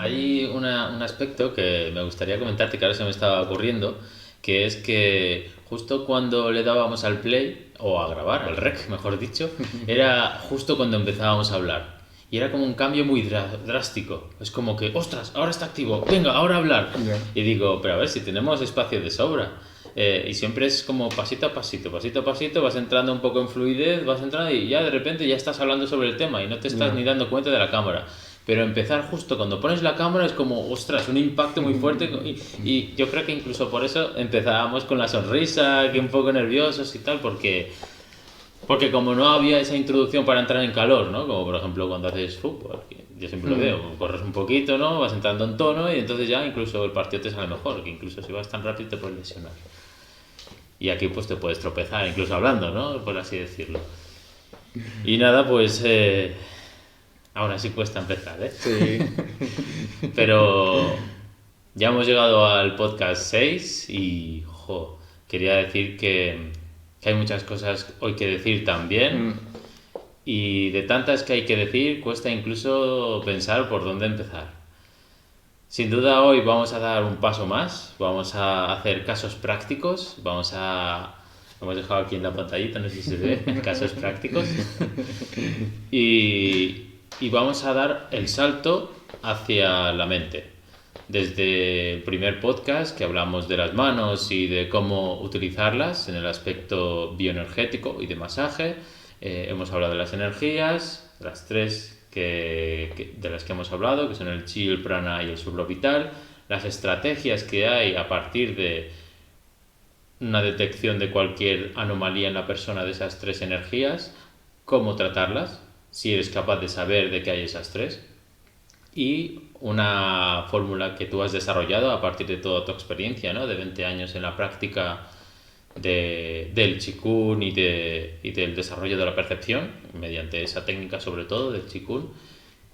Hay un aspecto que me gustaría comentarte que ahora se me estaba ocurriendo, que es que justo cuando le dábamos al play, o a grabar, al rec, mejor dicho, era justo cuando empezábamos a hablar. Y era como un cambio muy drástico. Es como que, ostras, ahora está activo, venga, ahora a hablar. Ya. Y digo, pero a ver, si tenemos espacio de sobra. Y siempre es como pasito a pasito, vas entrando un poco en fluidez, vas entrando y ya de repente ya estás hablando sobre el tema y no te estás Ya. ni dando cuenta de la cámara. Pero empezar justo cuando pones la cámara es como, ostras, un impacto muy fuerte. Y yo creo que incluso por eso empezábamos con la sonrisa, que un poco nerviosos y tal, porque como no había esa introducción para entrar en calor, ¿no? Como por ejemplo cuando haces fútbol, que yo siempre lo veo, corres un poquito, ¿no? Vas entrando en tono y entonces ya incluso el partido te sale mejor, que incluso si vas tan rápido te puedes lesionar. Y aquí pues te puedes tropezar, incluso hablando, ¿no? Por así decirlo. Y nada, pues ahora sí cuesta empezar, ¿eh? Sí. Pero ya hemos llegado al podcast 6 y quería decir que hay muchas cosas hoy que decir también. Y de tantas que hay que decir, cuesta incluso pensar por dónde empezar. Sin duda hoy vamos a dar un paso más, vamos a hacer casos prácticos, hemos dejado aquí en la pantallita, no sé si se ve, casos prácticos. Y vamos a dar el salto hacia la mente. Desde el primer podcast que hablamos de las manos y de cómo utilizarlas en el aspecto bioenergético y de masaje, hemos hablado de las energías, las tres de las que hemos hablado, que son el chi, el prana y el supraorbital, las estrategias que hay a partir de una detección de cualquier anomalía en la persona de esas tres energías, cómo tratarlas, si eres capaz de saber de que hay esas tres, y una fórmula que tú has desarrollado a partir de toda tu experiencia, ¿no? De 20 años en la práctica del Qigong y del desarrollo de la percepción, mediante esa técnica sobre todo del Qigong,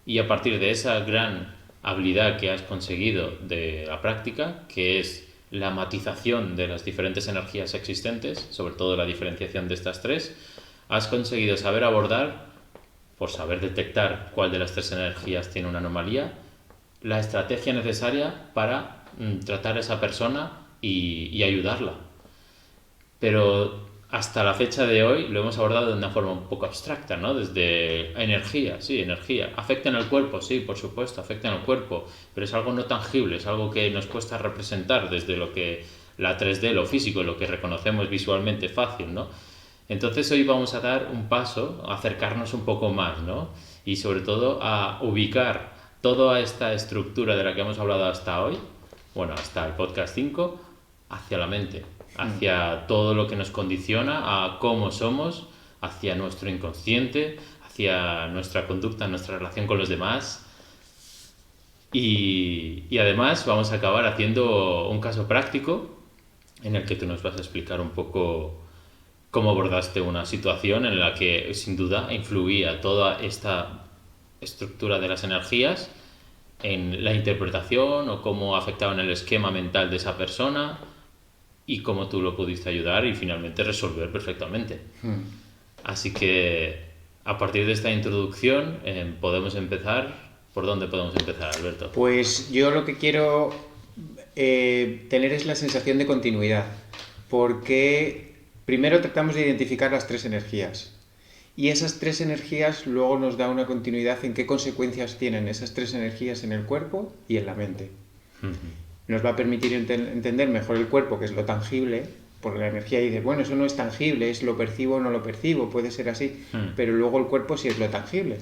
y a partir de esa gran habilidad que has conseguido de la práctica, que es la matización de las diferentes energías existentes, sobre todo la diferenciación de estas tres, has conseguido saber abordar, por saber detectar cuál de las tres energías tiene una anomalía, la estrategia necesaria para tratar a esa persona y ayudarla. Pero hasta la fecha de hoy lo hemos abordado de una forma un poco abstracta, ¿no? Desde energía, sí, energía. ¿Afecta en el cuerpo? Sí, por supuesto, afecta en el cuerpo, pero es algo no tangible, es algo que nos cuesta representar desde lo que la 3D, lo físico, lo que reconocemos visualmente fácil, ¿no? Entonces hoy vamos a dar un paso, a acercarnos un poco más, ¿no? Y sobre todo a ubicar toda esta estructura de la que hemos hablado hasta hoy, bueno, hasta el podcast 5, hacia la mente, hacia todo lo que nos condiciona, a cómo somos, hacia nuestro inconsciente, hacia nuestra conducta, nuestra relación con los demás. Y además vamos a acabar haciendo un caso práctico en el que tú nos vas a explicar un poco cómo abordaste una situación en la que sin duda influía toda esta estructura de las energías en la interpretación o cómo afectaban el esquema mental de esa persona y cómo tú lo pudiste ayudar y finalmente resolver perfectamente. Así que a partir de esta introducción podemos empezar. ¿Por dónde podemos empezar, Alberto? Pues yo lo que quiero tener es la sensación de continuidad, porque primero tratamos de identificar las tres energías y esas tres energías luego nos da una continuidad en qué consecuencias tienen esas tres energías en el cuerpo y en la mente. Nos va a permitir entender mejor el cuerpo, que es lo tangible, porque la energía dice, bueno, eso no es tangible, es lo percibo o no lo percibo, puede ser así, pero luego el cuerpo sí es lo tangible.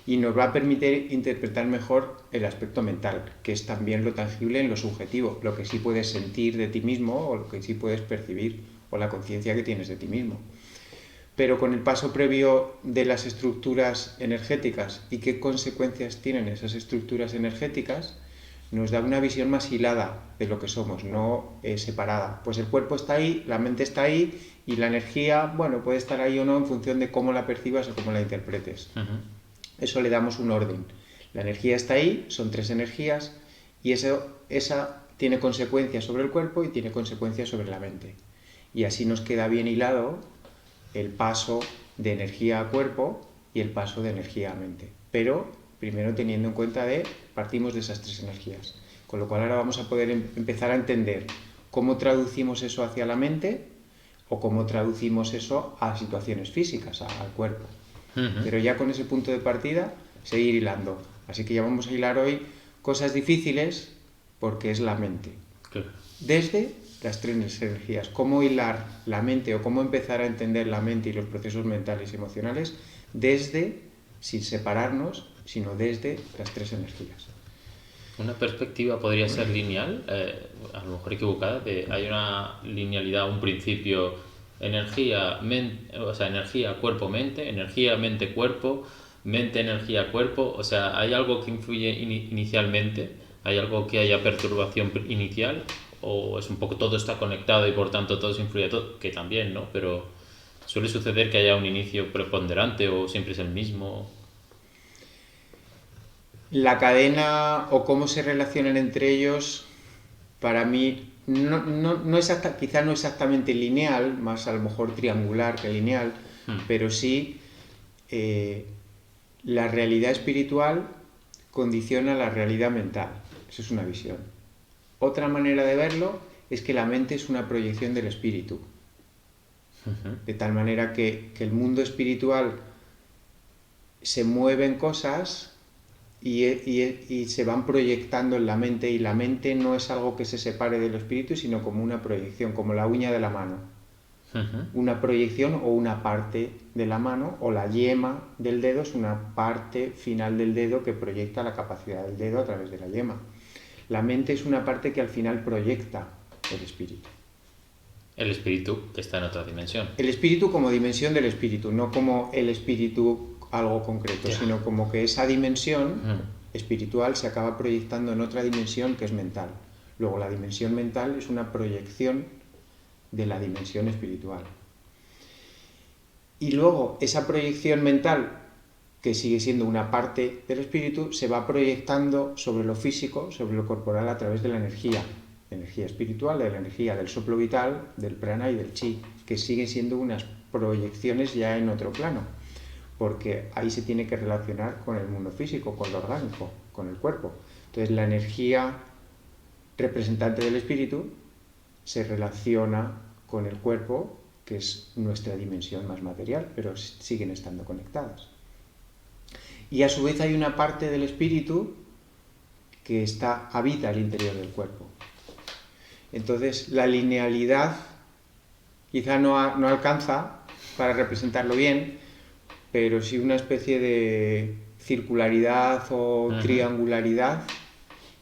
Y nos va a permitir interpretar mejor el aspecto mental, que es también lo tangible en lo subjetivo, lo que sí puedes sentir de ti mismo o lo que sí puedes percibir, o la conciencia que tienes de ti mismo. Pero con el paso previo de las estructuras energéticas y qué consecuencias tienen esas estructuras energéticas, nos da una visión más hilada de lo que somos, no separada. Pues el cuerpo está ahí, la mente está ahí y la energía, bueno, puede estar ahí o no en función de cómo la percibas o cómo la interpretes. Eso le damos un orden. La energía está ahí, son tres energías y esa tiene consecuencias sobre el cuerpo y tiene consecuencias sobre la mente. Y así nos queda bien hilado el paso de energía a cuerpo y el paso de energía a mente. Pero primero teniendo en cuenta de partimos de esas tres energías. Con lo cual ahora vamos a poder empezar a entender cómo traducimos eso hacia la mente o cómo traducimos eso a situaciones físicas, al cuerpo. Pero ya con ese punto de partida, seguir hilando. Así que ya vamos a hilar hoy cosas difíciles porque es la mente. Claro. Desde las tres energías. Cómo hilar la mente o cómo empezar a entender la mente y los procesos mentales y emocionales desde, sin separarnos, sino desde las tres energías. Una perspectiva podría ser lineal, a lo mejor equivocada, hay una linealidad, un principio, energía, energía, cuerpo, mente, energía, mente, cuerpo, mente, energía, cuerpo, o sea, ¿hay algo que influye inicialmente? ¿Hay algo que haya perturbación inicial? ¿O es un poco todo está conectado y por tanto todo se influye a todo? Que también, ¿no? Pero suele suceder que haya un inicio preponderante o siempre es el mismo. La cadena o cómo se relacionan entre ellos, para mí, quizá no exactamente lineal, más a lo mejor triangular que lineal, pero sí la realidad espiritual condiciona la realidad mental. Eso es una visión. Otra manera de verlo es que la mente es una proyección del espíritu. De tal manera que el mundo espiritual se mueven cosas y se van proyectando en la mente, y la mente no es algo que se separe del espíritu, sino como una proyección, como la uña de la mano. Una proyección o una parte de la mano, o la yema del dedo es una parte final del dedo que proyecta la capacidad del dedo a través de la yema. La mente es una parte que al final proyecta el espíritu. El espíritu está en otra dimensión. El espíritu como dimensión del espíritu, no como el espíritu algo concreto, sino como que esa dimensión espiritual se acaba proyectando en otra dimensión que es mental. Luego la dimensión mental es una proyección de la dimensión espiritual. Y luego esa proyección mental, que sigue siendo una parte del espíritu, se va proyectando sobre lo físico, sobre lo corporal, a través de la energía espiritual, de la energía del soplo vital, del prana y del chi, que siguen siendo unas proyecciones ya en otro plano, porque ahí se tiene que relacionar con el mundo físico, con lo orgánico, con el cuerpo. Entonces la energía representante del espíritu se relaciona con el cuerpo, que es nuestra dimensión más material, pero siguen estando conectadas. Y a su vez hay una parte del espíritu que habita al interior del cuerpo. Entonces la linealidad quizá no alcanza para representarlo bien, pero sí una especie de circularidad o triangularidad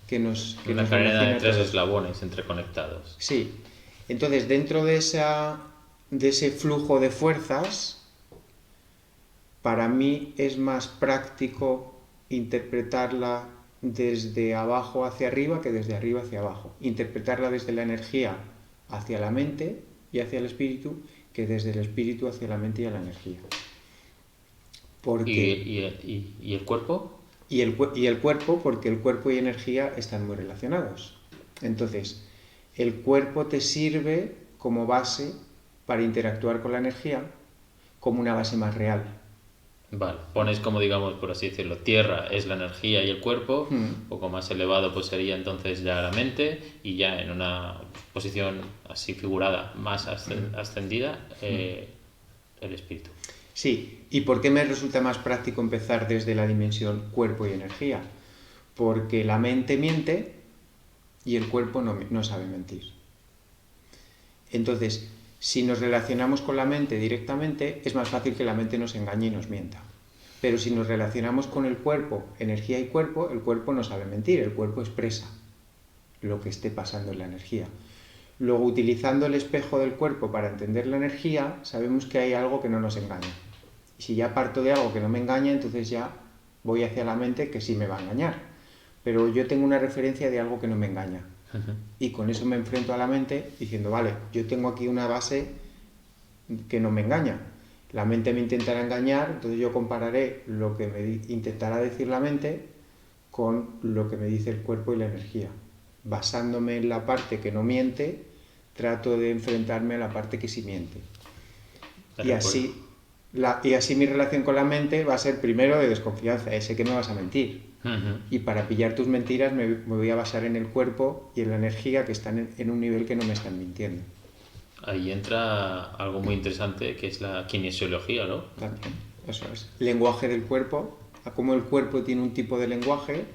que nos una cadena de tres eslabones entreconectados. Sí. Entonces, dentro de ese flujo de fuerzas, para mí es más práctico interpretarla desde abajo hacia arriba que desde arriba hacia abajo. Interpretarla desde la energía hacia la mente y hacia el espíritu, que desde el espíritu hacia la mente y a la energía. ¿Y el cuerpo? Y el cuerpo, porque el cuerpo y energía están muy relacionados. Entonces, el cuerpo te sirve como base para interactuar con la energía, como una base más real. Vale, pones como, digamos, por así decirlo, tierra es la energía y el cuerpo, un poco más elevado pues sería entonces ya la mente, y ya en una posición así figurada más ascendida, el espíritu. Sí, ¿y por qué me resulta más práctico empezar desde la dimensión cuerpo y energía? Porque la mente miente y el cuerpo no sabe mentir. Entonces, si nos relacionamos con la mente directamente, es más fácil que la mente nos engañe y nos mienta. Pero si nos relacionamos con el cuerpo, energía y cuerpo, el cuerpo no sabe mentir, el cuerpo expresa lo que esté pasando en la energía. Luego, utilizando el espejo del cuerpo para entender la energía, sabemos que hay algo que no nos engaña. Y si ya parto de algo que no me engaña, entonces ya voy hacia la mente que sí me va a engañar. Pero yo tengo una referencia de algo que no me engaña. Y con eso me enfrento a la mente diciendo, vale, yo tengo aquí una base que no me engaña. La mente me intentará engañar, entonces yo compararé lo que me intentará decir la mente con lo que me dice el cuerpo y la energía. Basándome en la parte que no miente, trato de enfrentarme a la parte que sí miente. Y así mi relación con la mente va a ser primero de desconfianza, sé que me vas a mentir. Ujú. Y para pillar tus mentiras me voy a basar en el cuerpo y en la energía que están en un nivel que no me están mintiendo. Ahí entra algo muy interesante que es la kinesiología, ¿no? También, eso es. Lenguaje del cuerpo, a cómo el cuerpo tiene un tipo de lenguaje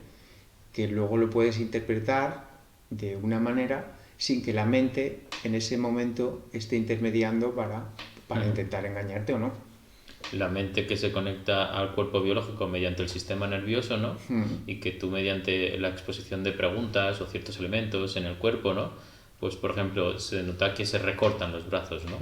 que luego lo puedes interpretar de una manera sin que la mente en ese momento esté intermediando para intentar engañarte o no. La mente que se conecta al cuerpo biológico mediante el sistema nervioso, ¿no? Y que tú mediante la exposición de preguntas o ciertos elementos en el cuerpo, ¿no? Pues por ejemplo, se nota que se recortan los brazos, ¿no?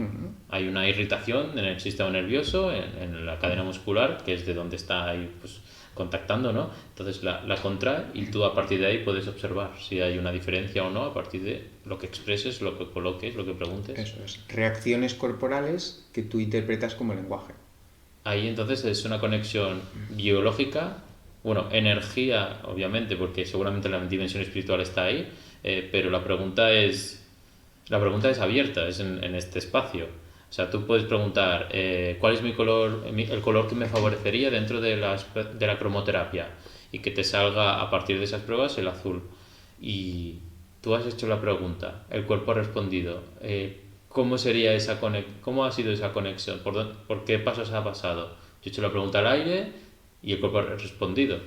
Hay una irritación en el sistema nervioso, en la cadena muscular, que es de donde está ahí, pues, contactando, ¿no? Entonces la contrae y tú a partir de ahí puedes observar si hay una diferencia o no a partir de lo que expreses, lo que coloques, lo que preguntes. Eso es. Reacciones corporales que tú interpretas como lenguaje. Ahí entonces es una conexión biológica, bueno, energía, obviamente, porque seguramente la dimensión espiritual está ahí, pero la pregunta es abierta, es en este espacio. O sea, tú puedes preguntar cuál es mi color, el color que me favorecería dentro de de la cromoterapia y que te salga a partir de esas pruebas el azul. Y tú has hecho la pregunta, el cuerpo ha respondido. ¿Cómo sería cómo ha sido esa conexión? ¿Por qué pasos ha pasado? Yo he hecho la pregunta al aire y el cuerpo ha respondido.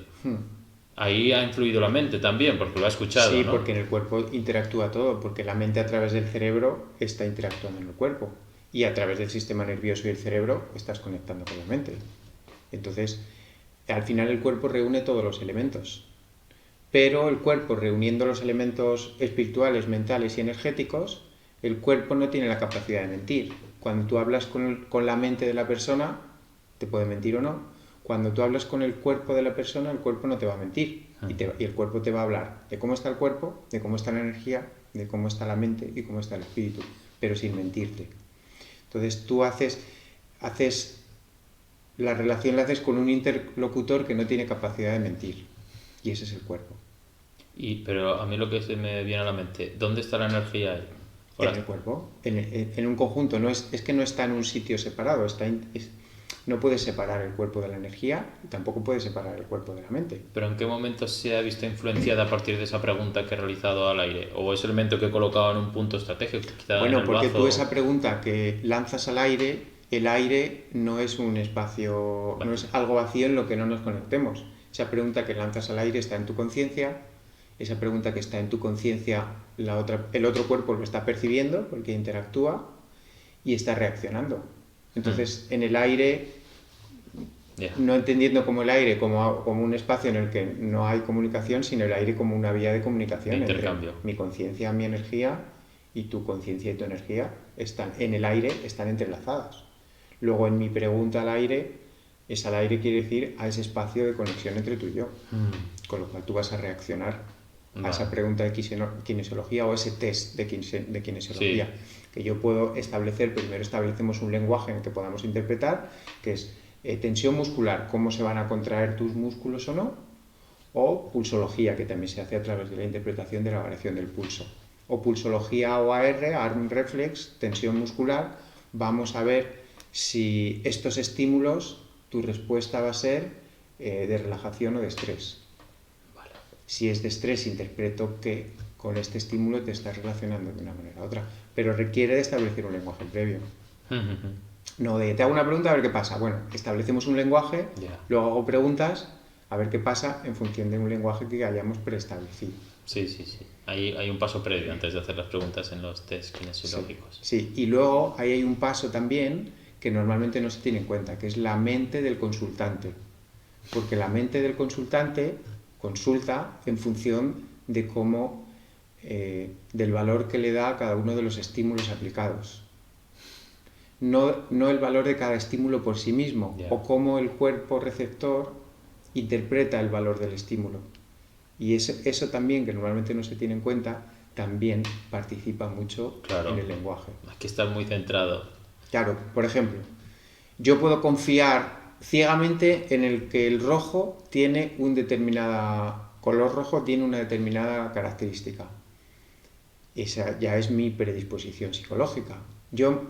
Ahí ha influido la mente también, porque lo ha escuchado, Sí, ¿no? porque en el cuerpo interactúa todo, porque la mente a través del cerebro está interactuando en el cuerpo y a través del sistema nervioso y el cerebro estás conectando con la mente. Entonces, al final el cuerpo reúne todos los elementos, pero el cuerpo reuniendo los elementos espirituales, mentales y energéticos, el cuerpo no tiene la capacidad de mentir. Cuando tú hablas con la mente de la persona, te puede mentir o no. Cuando tú hablas con el cuerpo de la persona, el cuerpo no te va a mentir. Y el cuerpo te va a hablar de cómo está el cuerpo, de cómo está la energía, de cómo está la mente y cómo está el espíritu, pero sin mentirte. Entonces tú haces la relación la haces con un interlocutor que no tiene capacidad de mentir. Y ese es el cuerpo. Pero a mí lo que se me viene a la mente, ¿dónde está la energía ahí? En el cuerpo, en un conjunto. No es que no está en un sitio separado. No puedes separar el cuerpo de la energía y tampoco puedes separar el cuerpo de la mente. ¿Pero en qué momento se ha visto influenciada a partir de esa pregunta que he realizado al aire? ¿O es el elemento que he colocado en un punto estratégico? Quizá en Bueno, el porque bazo? tú esa pregunta que lanzas al aire, el aire no es un espacio, no es algo vacío en lo que no nos conectemos. Esa pregunta que lanzas al aire está en tu conciencia, esa pregunta que está en tu conciencia, el otro cuerpo lo está percibiendo porque interactúa y está reaccionando. Entonces, en el aire, no entendiendo como el aire como un espacio en el que no hay comunicación, sino el aire como una vía de comunicación De intercambio. entre mi conciencia, mi energía y tu conciencia y tu energía están en el aire, están entrelazadas. Luego en mi pregunta al aire, es al aire quiere decir a ese espacio de conexión entre tú y yo, con lo cual tú vas a reaccionar a esa pregunta de kinesiología o ese test de kinesiología, que yo puedo establecer. Primero establecemos un lenguaje en el que podamos interpretar, que es tensión muscular, cómo se van a contraer tus músculos o no, o pulsología, que también se hace a través de la interpretación de la variación del pulso, o pulsología OAR, arm reflex, tensión muscular. Vamos a ver si estos estímulos, tu respuesta va a ser de relajación o de estrés. Si es de estrés, interpreto que con este estímulo te estás relacionando de una manera u otra, pero requiere de establecer un lenguaje previo. No de te hago una pregunta a ver qué pasa. Bueno, establecemos un lenguaje, luego hago preguntas a ver qué pasa en función de un lenguaje que hayamos preestablecido. Sí. Hay un paso previo antes de hacer las preguntas en los test kinesiológicos. Sí, y luego ahí hay un paso también que normalmente no se tiene en cuenta, que es la mente del consultante. Porque la mente del consultante consulta en función de cómo, del valor que le da a cada uno de los estímulos aplicados. No el valor de cada estímulo por sí mismo, o cómo el cuerpo receptor interpreta el valor del estímulo. Y eso también, que normalmente no se tiene en cuenta, también participa mucho en el lenguaje. Hay que estar muy centrado. Claro, por ejemplo, yo puedo confiar ciegamente en el que el rojo tiene color rojo tiene una determinada característica. Esa ya es mi predisposición psicológica. Yo,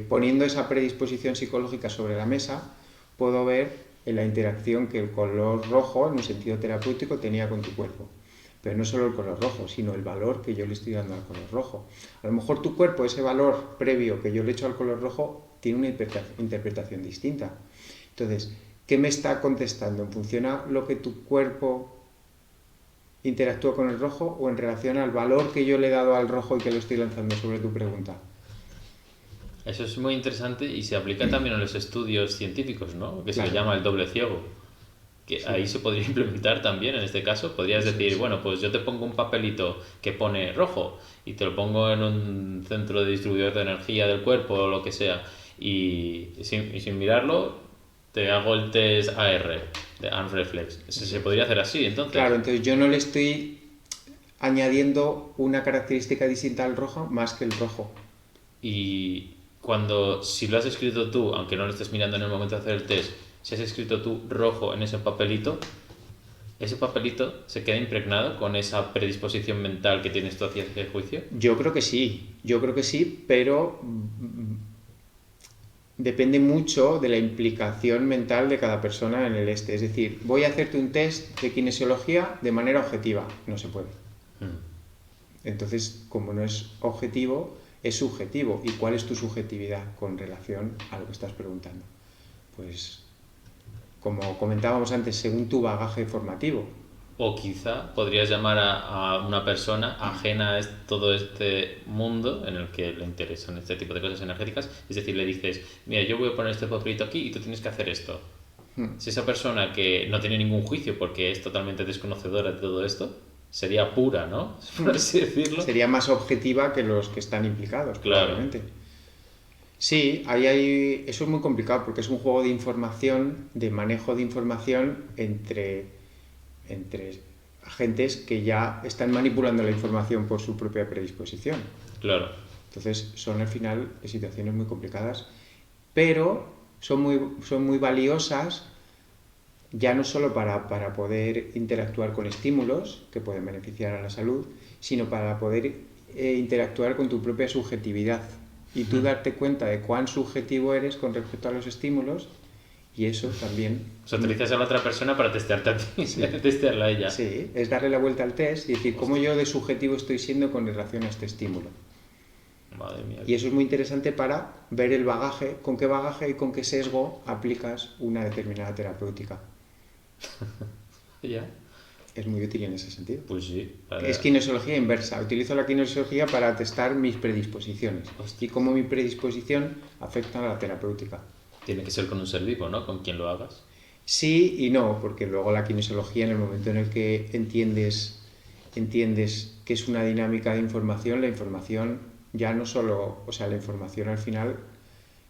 poniendo esa predisposición psicológica sobre la mesa, puedo ver en la interacción que el color rojo, en un sentido terapéutico, tenía con tu cuerpo. Pero no solo el color rojo, sino el valor que yo le estoy dando al color rojo. A lo mejor tu cuerpo, ese valor previo que yo le echo al color rojo, tiene una interpretación distinta. Entonces, ¿qué me está contestando? ¿En función a lo que tu cuerpo interactúa con el rojo o en relación al valor que yo le he dado al rojo y que lo estoy lanzando sobre tu pregunta? Eso es muy interesante y se aplica también en los estudios científicos, ¿no? Que se le Claro. llama el doble ciego. Que Sí. ahí se podría implementar también en este caso. Podrías Eso decir, es. bueno, pues yo te pongo un papelito que pone rojo y te lo pongo en un centro de distribuidor de energía del cuerpo o lo que sea. Y sin mirarlo, te hago el test AR, de Arm Reflex. Se podría hacer así, entonces. Claro, entonces yo no le estoy añadiendo una característica distinta al rojo más que el rojo. Y si lo has escrito tú, aunque no lo estés mirando en el momento de hacer el test, si has escrito tú rojo en ese papelito se queda impregnado con esa predisposición mental que tienes tú hacia el juicio. Yo creo que sí, pero depende mucho de la implicación mental de cada persona en el este. Es decir, voy a hacerte un test de kinesiología de manera objetiva. No se puede. Entonces, como no es objetivo, es subjetivo. ¿Y cuál es tu subjetividad con relación a lo que estás preguntando? Pues, como comentábamos antes, según tu bagaje formativo. O quizá podrías llamar a una persona ajena a todo este mundo en el que le interesan este tipo de cosas energéticas. Es decir, le dices, mira, yo voy a poner este papelito aquí y tú tienes que hacer esto. Si esa persona que no tiene ningún juicio porque es totalmente desconocedora de todo esto, sería pura, ¿no? Por así decirlo. Sería más objetiva que los que están implicados, Claro. probablemente. Sí, eso es muy complicado porque es un juego de información, de manejo de información entre agentes que ya están manipulando la información por su propia predisposición. Claro. Entonces son al final situaciones muy complicadas, pero son muy valiosas ya no solo para poder interactuar con estímulos que pueden beneficiar a la salud, sino para poder interactuar con tu propia subjetividad y tú darte cuenta de cuán subjetivo eres con respecto a los estímulos, y eso también... O sea, utilizas a la otra persona para testearte a ti, testearla a ella. Sí, es darle la vuelta al test y decir cómo yo de subjetivo estoy siendo con relación a este estímulo. Madre mía. Y eso es muy interesante para ver el bagaje, con qué bagaje y con qué sesgo aplicas una determinada terapéutica. ¿Ya? Es muy útil en ese sentido. Pues sí. Es kinesiología inversa. Utilizo la kinesiología para testar mis predisposiciones. Hostia. Y cómo mi predisposición afecta a la terapéutica. Tiene que ser con un ser vivo, ¿no? Con quien lo hagas. Sí y no, porque luego la kinesiología, en el momento en el que entiendes que es una dinámica de información, la información ya no solo, o sea, la información al final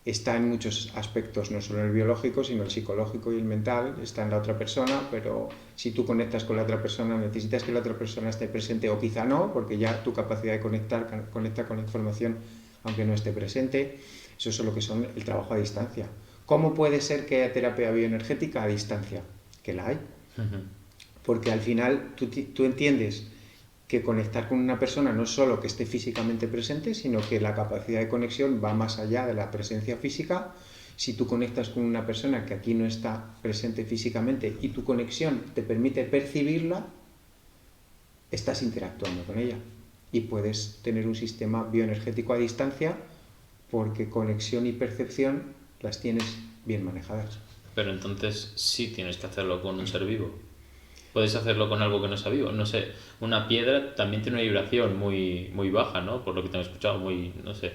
está en muchos aspectos, no solo el biológico, sino el psicológico y el mental, está en la otra persona, pero si tú conectas con la otra persona, necesitas que la otra persona esté presente, o quizá no, porque ya tu capacidad de conecta con la información aunque no esté presente. Eso es lo que son el trabajo a distancia. ¿Cómo puede ser que haya terapia bioenergética a distancia? Que la hay. Porque al final tú entiendes que conectar con una persona no es solo que esté físicamente presente, sino que la capacidad de conexión va más allá de la presencia física. Si tú conectas con una persona que aquí no está presente físicamente y tu conexión te permite percibirla, estás interactuando con ella y puedes tener un sistema bioenergético a distancia porque conexión y percepción las tienes bien manejadas. Pero entonces sí tienes que hacerlo con un ser vivo. Puedes hacerlo con algo que no sea vivo. No sé, una piedra también tiene una vibración muy, muy baja, ¿no? Por lo que te he escuchado, muy, no sé.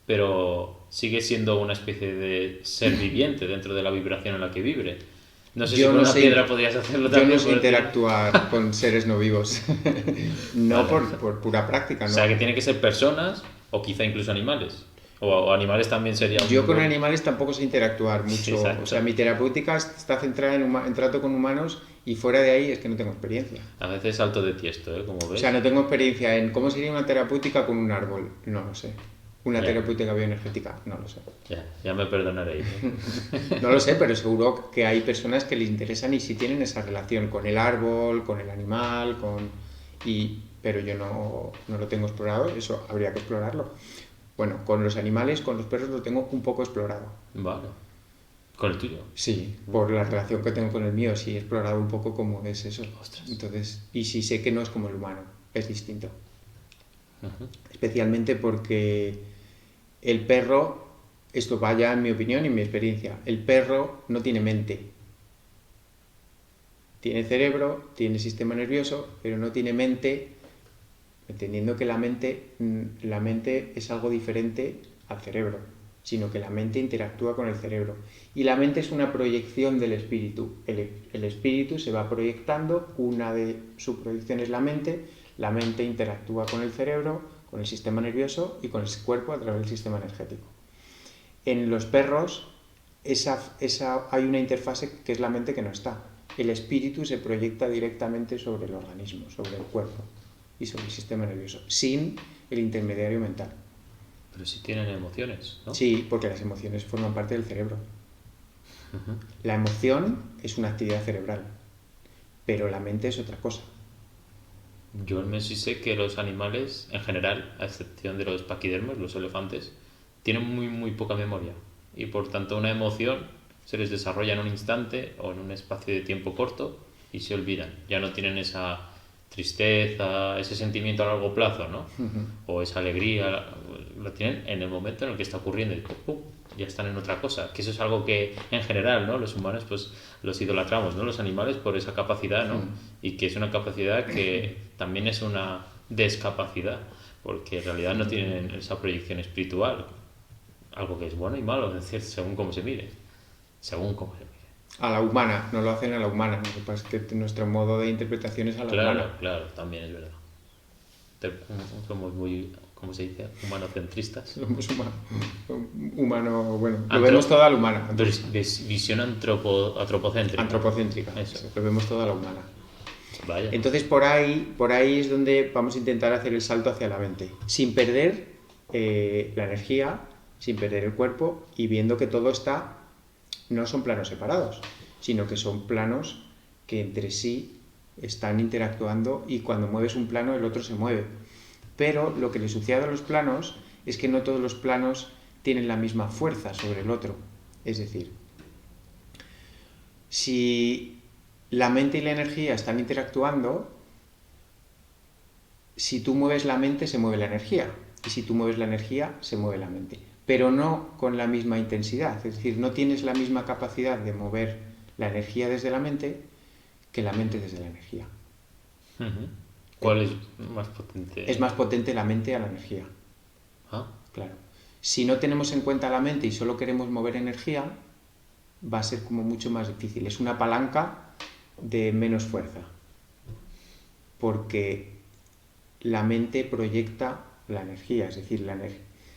Pero sigue siendo una especie de ser viviente dentro de la vibración en la que vibre. No sé si con una piedra podrías hacerlo también. Yo no sé interactuar con seres no vivos. No vale. por pura práctica, ¿no? O sea, que tienen que ser personas o quizá incluso animales. O animales también sería... Yo con animales tampoco sé interactuar mucho. Exacto. O sea, mi terapéutica está centrada en trato con humanos y fuera de ahí es que no tengo experiencia. A veces salto de tiesto, ¿eh? Como ves. O sea, no tengo experiencia en cómo sería una terapéutica con un árbol. No lo sé. Una terapéutica bioenergética, no lo sé. Ya me perdonaréis. No lo sé, pero seguro que hay personas que les interesan y sí tienen esa relación con el árbol, con el animal, pero yo no lo tengo explorado, eso habría que explorarlo. Bueno, con los animales, con los perros lo tengo un poco explorado. Vale. ¿Con el tuyo? Sí, por la relación que tengo con el mío, sí he explorado un poco cómo es eso. Ostras. Entonces, y sí sé que no es como el humano, es distinto. Ujú. Especialmente porque el perro, esto vaya en mi opinión y en mi experiencia, el perro no tiene mente. Tiene cerebro, tiene sistema nervioso, pero no tiene mente, entendiendo que la mente es algo diferente al cerebro, sino que la mente interactúa con el cerebro. Y la mente es una proyección del espíritu. El espíritu se va proyectando, una de sus proyecciones es la mente interactúa con el cerebro, con el sistema nervioso y con el cuerpo a través del sistema energético. En los perros hay una interfase que es la mente que no está. El espíritu se proyecta directamente sobre el organismo, sobre el cuerpo y sobre el sistema nervioso, sin el intermediario mental. Pero sí tienen emociones, ¿no? Sí, porque las emociones forman parte del cerebro. La emoción es una actividad cerebral, pero la mente es otra cosa. Yo al menos sí sé que los animales, en general, a excepción de los paquidermos, los elefantes, tienen muy poca memoria. Y por tanto una emoción se les desarrolla en un instante o en un espacio de tiempo corto y se olvidan. Ya no tienen esa tristeza, ese sentimiento a largo plazo, ¿no? O esa alegría, lo tienen en el momento en el que está ocurriendo y ¡pum! Ya están en otra cosa. Que eso es algo que en general, ¿no? Los humanos pues los idolatramos, ¿no? Los animales por esa capacidad, ¿no? Y que es una capacidad que también es una descapacidad, porque en realidad no tienen esa proyección espiritual, algo que es bueno y malo, es decir, según cómo se mire, según cómo se mire. A la humana, no lo hacen a la humana. Lo que pasa es que nuestro modo de interpretación es a la Claro, humana. claro, también es verdad. Somos muy, ¿cómo se dice? Humanocentristas. Somos humano, bueno, lo Antro- vemos todo a la humana. Visión antropocéntrica. Antropocéntrica. Eso. Lo vemos todo a la humana. Vaya. Entonces por ahí es donde vamos a intentar hacer el salto hacia la mente, sin perder la energía, sin perder el cuerpo y viendo que todo está, no son planos separados, sino que son planos que entre sí están interactuando y cuando mueves un plano el otro se mueve. Pero lo que le sucede a los planos es que no todos los planos tienen la misma fuerza sobre el otro. Es decir, si la mente y la energía están interactuando, si tú mueves la mente se mueve la energía y si tú mueves la energía se mueve la mente, pero no con la misma intensidad, es decir, no tienes la misma capacidad de mover la energía desde la mente que la mente desde la energía. Ujú. ¿Cuál es más potente? Es más potente la mente a la energía. Ah, Claro. Si no tenemos en cuenta la mente y solo queremos mover energía, va a ser como mucho más difícil. Es una palanca de menos fuerza. Porque la mente proyecta la energía. Es decir,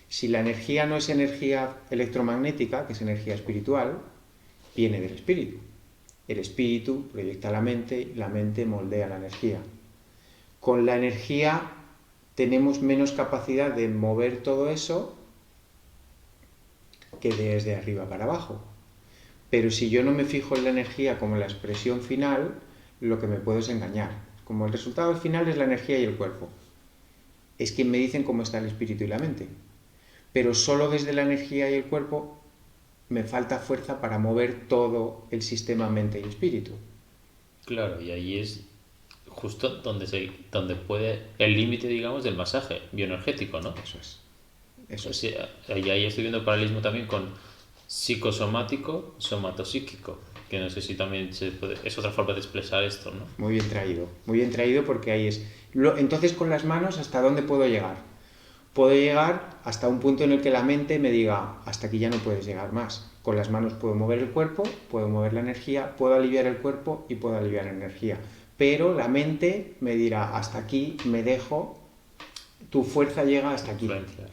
si la energía no es energía electromagnética, que es energía espiritual, viene del espíritu. El espíritu proyecta la mente moldea la energía. Con la energía tenemos menos capacidad de mover todo eso que desde arriba para abajo. Pero si yo no me fijo en la energía como la expresión final, lo que me puedo es engañar. Como el resultado final es la energía y el cuerpo. Es quien me dicen cómo está el espíritu y la mente. Pero solo desde la energía y el cuerpo me falta fuerza para mover todo el sistema mente y espíritu. claro, y ahí es justo donde puede el límite, digamos, del masaje bioenergético, ¿no? Eso es. Eso O es. sea, y ahí estoy viendo paralelismo también con psicosomático, somatosíquico, que no sé si también es otra forma de expresar esto, ¿no? Muy bien traído porque ahí es. Entonces con las manos, ¿hasta dónde puedo llegar? Puedo llegar hasta un punto en el que la mente me diga, hasta aquí ya no puedes llegar más. Con las manos puedo mover el cuerpo, puedo mover la energía, puedo aliviar el cuerpo y puedo aliviar la energía. Pero la mente me dirá, hasta aquí me dejo, tu fuerza llega hasta aquí. Influenciar.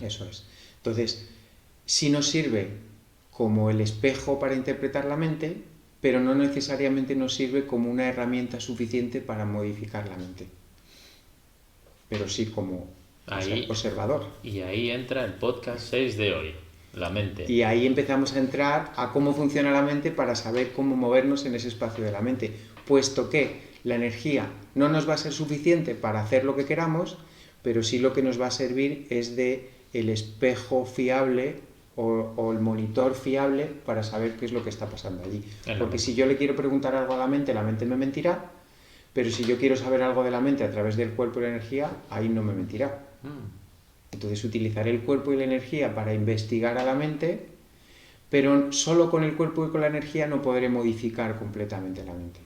Eso es. Entonces, sí nos sirve como el espejo para interpretar la mente, pero no necesariamente nos sirve como una herramienta suficiente para modificar la mente. Pero sí como Ahí, observador. y ahí entra el podcast 6 de hoy, la mente. Y ahí empezamos a entrar a cómo funciona la mente para saber cómo movernos en ese espacio de la mente, puesto que la energía no nos va a ser suficiente para hacer lo que queramos, pero sí lo que nos va a servir es de el espejo fiable o el monitor fiable para saber qué es lo que está pasando allí. Claro. Porque si yo le quiero preguntar algo a la mente me mentirá, pero si yo quiero saber algo de la mente a través del cuerpo y la energía, ahí no me mentirá. Entonces utilizaré el cuerpo y la energía para investigar a la mente, pero solo con el cuerpo y con la energía no podré modificar completamente la mente.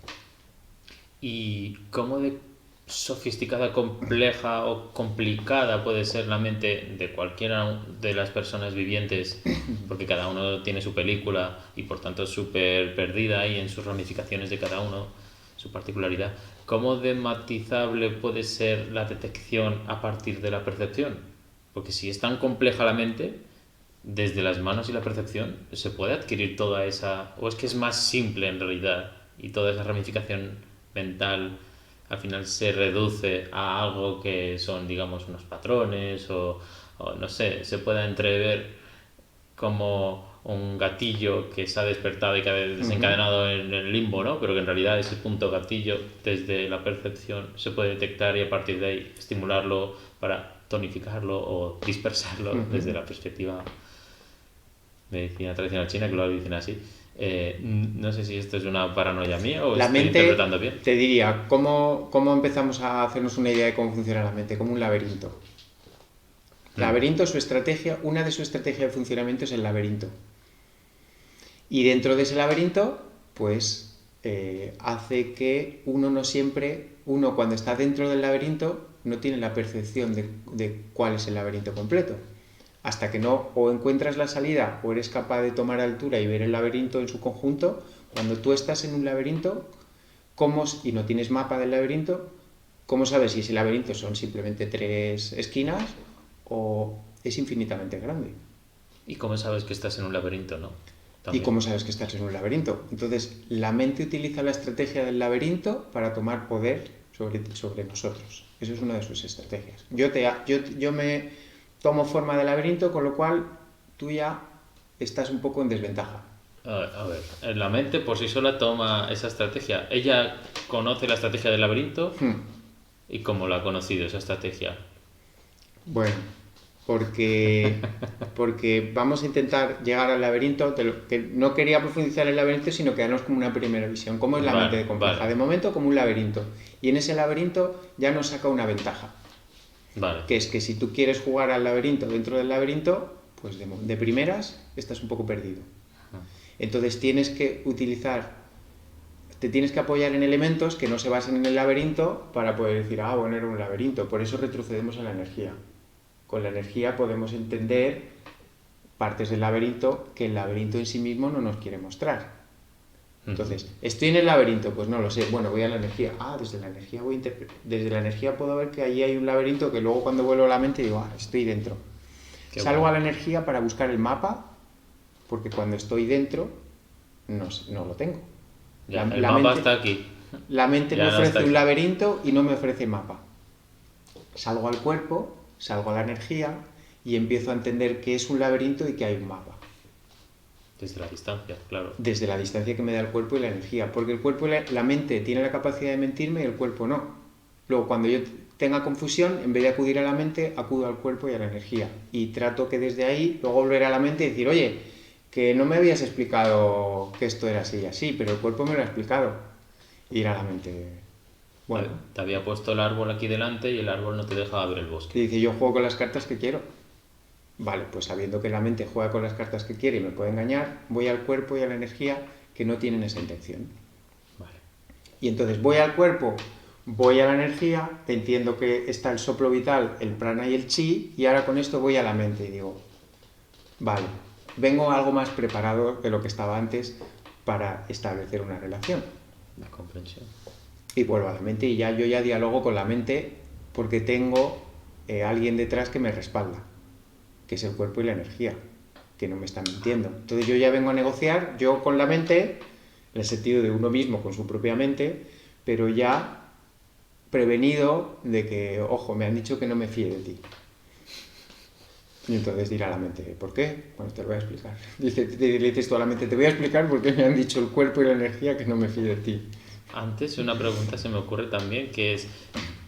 ¿Y cómo de sofisticada, compleja o complicada puede ser la mente de cualquiera de las personas vivientes? Porque cada uno tiene su película y por tanto es súper perdida y en sus ramificaciones de cada uno, su particularidad. ¿Cómo de matizable puede ser la detección a partir de la percepción? Porque si es tan compleja la mente, desde las manos y la percepción, ¿se puede adquirir toda esa... o es que es más simple en realidad y toda esa ramificación mental al final se reduce a algo que son, digamos, unos patrones o no sé, se pueda entrever como un gatillo que se ha despertado y que ha desencadenado en el limbo, ¿no? Pero que en realidad ese punto gatillo desde la percepción se puede detectar y a partir de ahí estimularlo para tonificarlo o dispersarlo desde la perspectiva medicina tradicional china, que lo dicen así. No sé si esto es una paranoia mía o La estoy mente, interpretando bien. te diría, ¿cómo empezamos a hacernos una idea de cómo funciona la mente? Como un laberinto. Laberinto, su estrategia, una de sus estrategias de funcionamiento es el laberinto. Y dentro de ese laberinto, pues hace que uno cuando está dentro del laberinto, no tiene la percepción de cuál es el laberinto completo. Hasta que no o encuentras la salida o eres capaz de tomar altura y ver el laberinto en su conjunto, cuando tú estás en un laberinto y no tienes mapa del laberinto, ¿cómo sabes si ese laberinto son simplemente 3 esquinas o es infinitamente grande? ¿Y cómo sabes que estás en un laberinto, no? ¿Y cómo sabes que estás en un laberinto? Entonces, la mente utiliza la estrategia del laberinto para tomar poder sobre nosotros. Eso es una de sus estrategias. Yo me tomo forma de laberinto, con lo cual tú ya estás un poco en desventaja. A ver, la mente por sí sola toma esa estrategia. Ella conoce la estrategia del laberinto y cómo la ha conocido esa estrategia. Bueno, porque vamos a intentar llegar al laberinto, que no quería profundizar en el laberinto, sino quedarnos como una primera visión. ¿Cómo es la mente de compleja? Vale. De momento como un laberinto. Y en ese laberinto ya nos saca una ventaja. Vale. Que es que si tú quieres jugar al laberinto dentro del laberinto, pues de primeras estás un poco perdido. Entonces te tienes que apoyar en elementos que no se basen en el laberinto para poder decir, bueno, era un laberinto. Por eso retrocedemos a la energía. Con la energía podemos entender partes del laberinto que el laberinto en sí mismo no nos quiere mostrar. Entonces, ¿estoy en el laberinto? Pues no lo sé. Bueno, voy a la energía. Desde la energía puedo ver que allí hay un laberinto que luego cuando vuelvo a la mente digo, estoy dentro. Salgo a la energía para buscar el mapa, porque cuando estoy dentro no lo tengo. El mapa está aquí. La mente me ofrece un laberinto y no me ofrece mapa. Salgo al cuerpo, salgo a la energía y empiezo a entender que es un laberinto y que hay un mapa. Desde la distancia, claro. Desde la distancia que me da el cuerpo y la energía. Porque el cuerpo y la mente tiene la capacidad de mentirme y el cuerpo no. Luego, cuando yo tenga confusión, en vez de acudir a la mente, acudo al cuerpo y a la energía. Y trato que desde ahí, luego volver a la mente y decir, oye, que no me habías explicado que esto era así y así, pero el cuerpo me lo ha explicado. Y ir a la mente. Bueno. Te había puesto el árbol aquí delante y el árbol no te dejaba ver el bosque. Y dice, yo juego con las cartas que quiero. Vale, pues sabiendo que la mente juega con las cartas que quiere y me puede engañar, voy al cuerpo y a la energía que no tienen esa intención. Vale. Y entonces voy al cuerpo, voy a la energía, entiendo que está el soplo vital, el prana y el chi, y ahora con esto voy a la mente y digo, vale, vengo algo más preparado de lo que estaba antes para establecer una relación. La comprensión. Y vuelvo a la mente y yo ya dialogo con la mente porque tengo alguien detrás que me respalda, que es el cuerpo y la energía, que no me están mintiendo. Entonces yo ya vengo a negociar, yo con la mente, en el sentido de uno mismo con su propia mente, pero ya prevenido de que, ojo, me han dicho que no me fíe de ti. Y entonces dirá la mente, ¿por qué? Bueno, te lo voy a explicar. Le dices tú a la mente, te voy a explicar por qué me han dicho el cuerpo y la energía que no me fíe de ti. Antes una pregunta se me ocurre también, que es,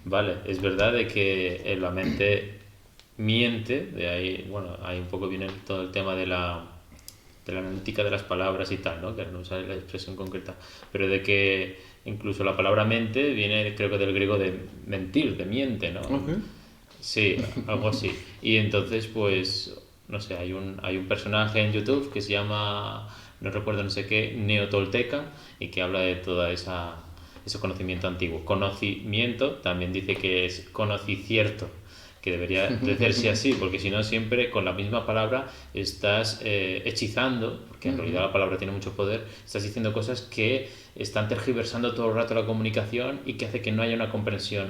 vale, es verdad de que la mente miente, de ahí, bueno, ahí un poco viene todo el tema de la analítica de las palabras y tal, ¿no? Que no sale la expresión concreta, pero de que incluso la palabra mente viene, creo que del griego de mentir, de miente, ¿no? Ujú. Sí, algo así. Y entonces, pues, no sé, hay un personaje en YouTube que se llama, no recuerdo no sé qué, Neotolteca, y que habla de toda ese conocimiento antiguo. Conocimiento también dice que es conocicierto, que debería decirse así, porque si no siempre con la misma palabra estás hechizando, porque en realidad la palabra tiene mucho poder, estás diciendo cosas que están tergiversando todo el rato la comunicación y que hace que no haya una comprensión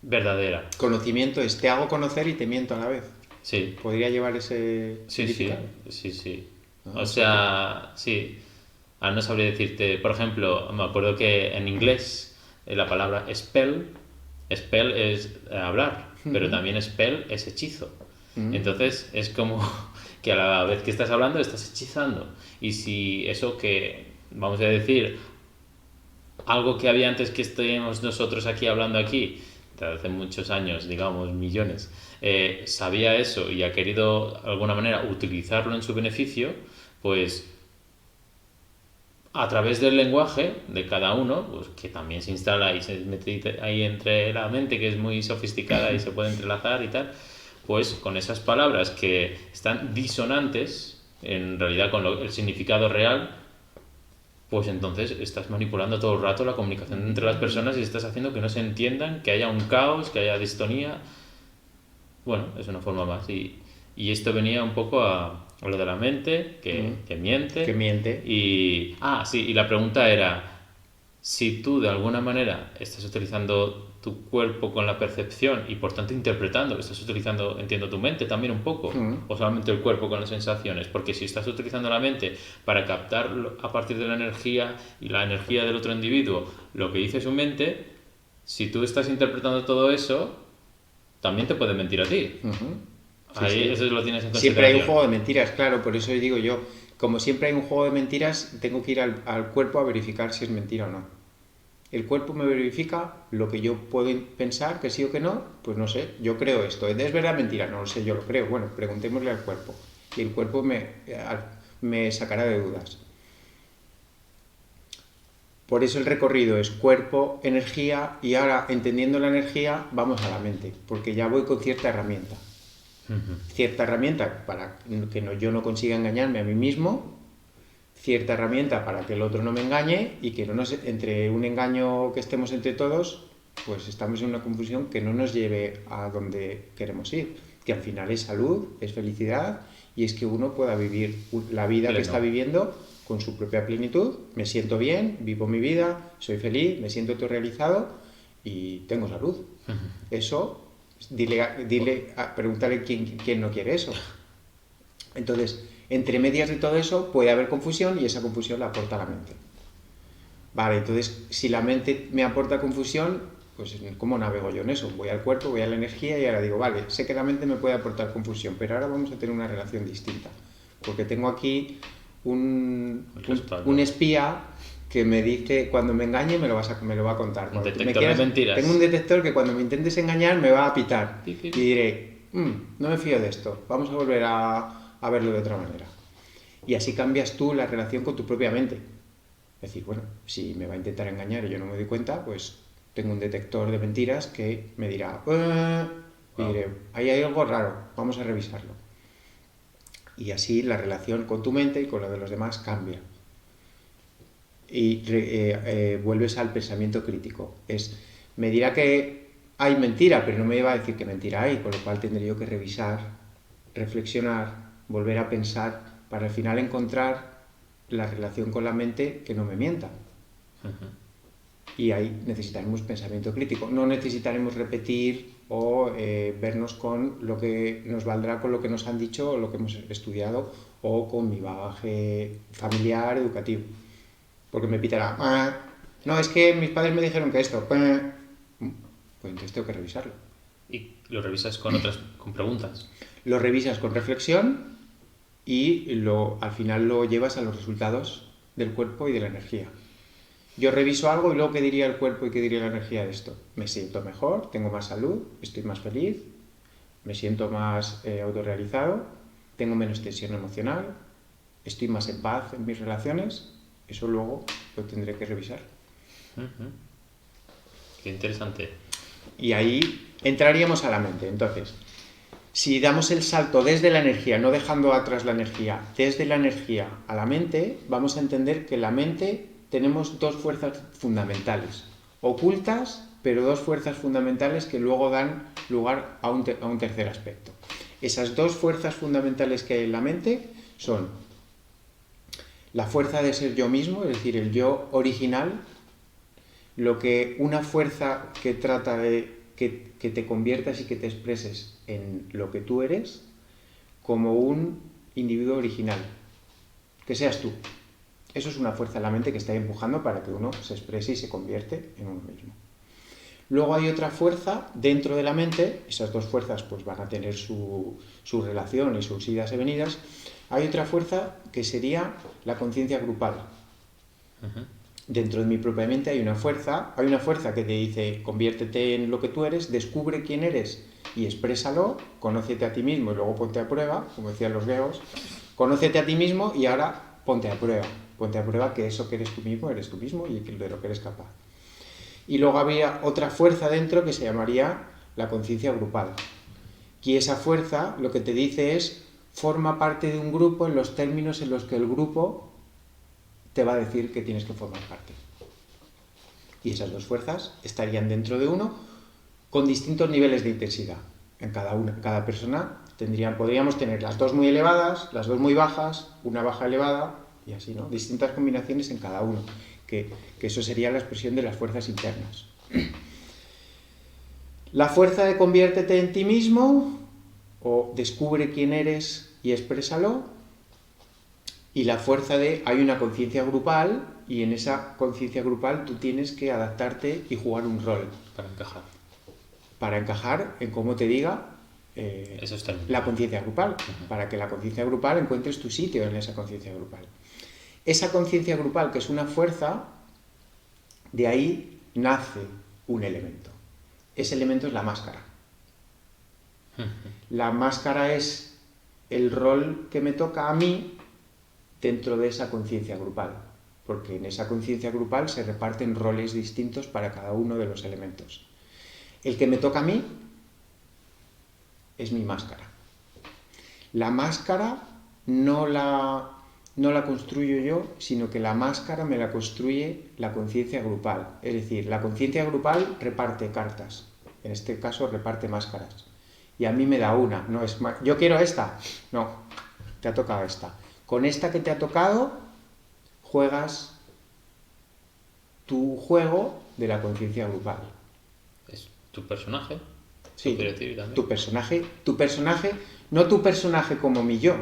verdadera. Conocimiento es te hago conocer y te miento a la vez. Sí, ¿Podría llevar ese sí, sí, significado? sí, sí. Ah, O o sea que... sea, sí. No sabría decirte, por ejemplo, me acuerdo que en inglés la palabra spell es hablar, pero también spell es hechizo. Entonces es como que a la vez que estás hablando estás hechizando. Y si eso que, vamos a decir, algo que había antes que estemos nosotros aquí hablando aquí, hace muchos años, digamos, millones, sabía eso y ha querido de alguna manera utilizarlo en su beneficio, pues a través del lenguaje de cada uno, pues que también se instala y se mete ahí entre la mente, que es muy sofisticada y se puede entrelazar y tal, pues con esas palabras que están disonantes en realidad con el significado real, pues entonces estás manipulando todo el rato la comunicación entre las personas y estás haciendo que no se entiendan, que haya un caos, que haya distonía. Bueno, es una forma más. Y esto venía un poco a lo de la mente, que Que miente. miente. Y, sí, y la pregunta era, si tú de alguna manera estás utilizando tu cuerpo con la percepción y por tanto interpretando, estás utilizando, entiendo, tu mente también un poco, o solamente el cuerpo con las sensaciones, porque si estás utilizando la mente para captar a partir de la energía y la energía del otro individuo lo que dice su mente, si tú estás interpretando todo eso, también te puede mentir a ti. Sí, Ahí sí. eso lo tienes en Siempre hay un consideración. juego de mentiras, claro, por eso digo yo, como siempre hay un juego de mentiras, tengo que ir al cuerpo a verificar si es mentira o no. El cuerpo me verifica lo que yo puedo pensar, que sí o que no, pues no sé, yo creo esto. ¿Es verdad o mentira? No lo sé, yo lo creo. Bueno, preguntémosle al cuerpo. Y el cuerpo me sacará de dudas. Por eso el recorrido es cuerpo, energía, y ahora, entendiendo la energía, vamos a la mente, porque ya voy con cierta herramienta. Cierta herramienta para que yo no consiga engañarme a mí mismo, cierta herramienta para que el otro no me engañe y que no nos, entre un engaño que estemos entre todos, pues estamos en una confusión que no nos lleve a donde queremos ir, que al final es salud, es felicidad y es que uno pueda vivir la vida Pleno. que está viviendo con su propia plenitud, me siento bien, vivo mi vida, soy feliz, me siento autorrealizado y tengo salud. Eso, pregúntale quién no quiere eso. Entonces, entre medias de todo eso puede haber confusión y esa confusión la aporta la mente. Vale, entonces, si la mente me aporta confusión, pues ¿cómo navego yo en eso? Voy al cuerpo, voy a la energía y ahora digo, vale, sé que la mente me puede aportar confusión, pero ahora vamos a tener una relación distinta. Porque tengo aquí un espía que me dice, cuando me engañe me lo va a contar. Un Cuando detector de mentiras. tengo un detector que cuando me intentes engañar me va a pitar. Y diré, no me fío de esto, vamos a volver a verlo de otra manera. Y así cambias tú la relación con tu propia mente. Es decir, bueno, si me va a intentar engañar y yo no me doy cuenta, pues tengo un detector de mentiras que me dirá, y diré, ahí hay algo raro, vamos a revisarlo. Y así la relación con tu mente y con la de los demás cambia. Y vuelves al pensamiento crítico. Me dirá que hay mentira, pero no me va a decir qué mentira hay, con lo cual tendré yo que revisar, reflexionar, volver a pensar para al final encontrar la relación con la mente que no me mienta. Y ahí necesitaremos pensamiento crítico. No necesitaremos repetir o vernos con lo que nos valdrá con lo que nos han dicho o lo que hemos estudiado o con mi bagaje familiar, educativo. Porque me pitará, no, es que mis padres me dijeron que esto, pues entonces tengo que revisarlo. Y lo revisas con preguntas. Lo revisas con reflexión y al final lo llevas a los resultados del cuerpo y de la energía. Yo reviso algo y luego qué diría el cuerpo y qué diría la energía de esto. Me siento mejor, tengo más salud, estoy más feliz, me siento más autorrealizado, tengo menos tensión emocional, estoy más en paz en mis relaciones. Eso luego lo tendré que revisar. Qué interesante. Y ahí entraríamos a la mente. Entonces, si damos el salto desde la energía, no dejando atrás la energía, desde la energía a la mente, vamos a entender que en la mente tenemos dos fuerzas fundamentales, ocultas, pero dos fuerzas fundamentales que luego dan lugar a un tercer aspecto. Esas dos fuerzas fundamentales que hay en la mente son la fuerza de ser yo mismo, es decir, el yo original, lo que una fuerza que trata de que te conviertas y que te expreses en lo que tú eres como un individuo original, que seas tú. Eso es una fuerza en la mente que está empujando para que uno se exprese y se convierte en uno mismo. Luego hay otra fuerza dentro de la mente, esas dos fuerzas pues van a tener su relación y sus idas y venidas. Hay otra fuerza que sería la conciencia grupal. Dentro de mi propia mente hay una fuerza que te dice conviértete en lo que tú eres, descubre quién eres y exprésalo, conócete a ti mismo y luego ponte a prueba, como decían los griegos, conócete a ti mismo y ahora ponte a prueba que eso que eres tú mismo y de lo que eres capaz. Y luego había otra fuerza dentro que se llamaría la conciencia grupal. Y esa fuerza lo que te dice es, forma parte de un grupo en los términos en los que el grupo te va a decir que tienes que formar parte. Y esas dos fuerzas estarían dentro de uno con distintos niveles de intensidad. En cada persona podríamos tener las dos muy elevadas, las dos muy bajas, una baja elevada y así, ¿no? Distintas combinaciones en cada uno. Que eso sería la expresión de las fuerzas internas. La fuerza de conviértete en ti mismo o descubre quién eres y exprésalo. Y la fuerza de hay una conciencia grupal y en esa conciencia grupal tú tienes que adaptarte y jugar un rol. Para encajar en cómo te diga la conciencia grupal. Para que la conciencia grupal encuentres tu sitio en esa conciencia grupal. Esa conciencia grupal, que es una fuerza, de ahí nace un elemento. Ese elemento es la máscara. La máscara es el rol que me toca a mí dentro de esa conciencia grupal, porque en esa conciencia grupal se reparten roles distintos para cada uno de los elementos. El que me toca a mí es mi máscara. La máscara no la construyo yo, sino que la máscara me la construye la conciencia grupal. Es decir, la conciencia grupal reparte cartas, en este caso reparte máscaras. Y a mí me da una, no es más. Yo quiero esta, no, te ha tocado esta. Con esta que te ha tocado, juegas tu juego de la conciencia grupal. ¿Es tu personaje? Sí, tu personaje, no tu personaje como mi yo,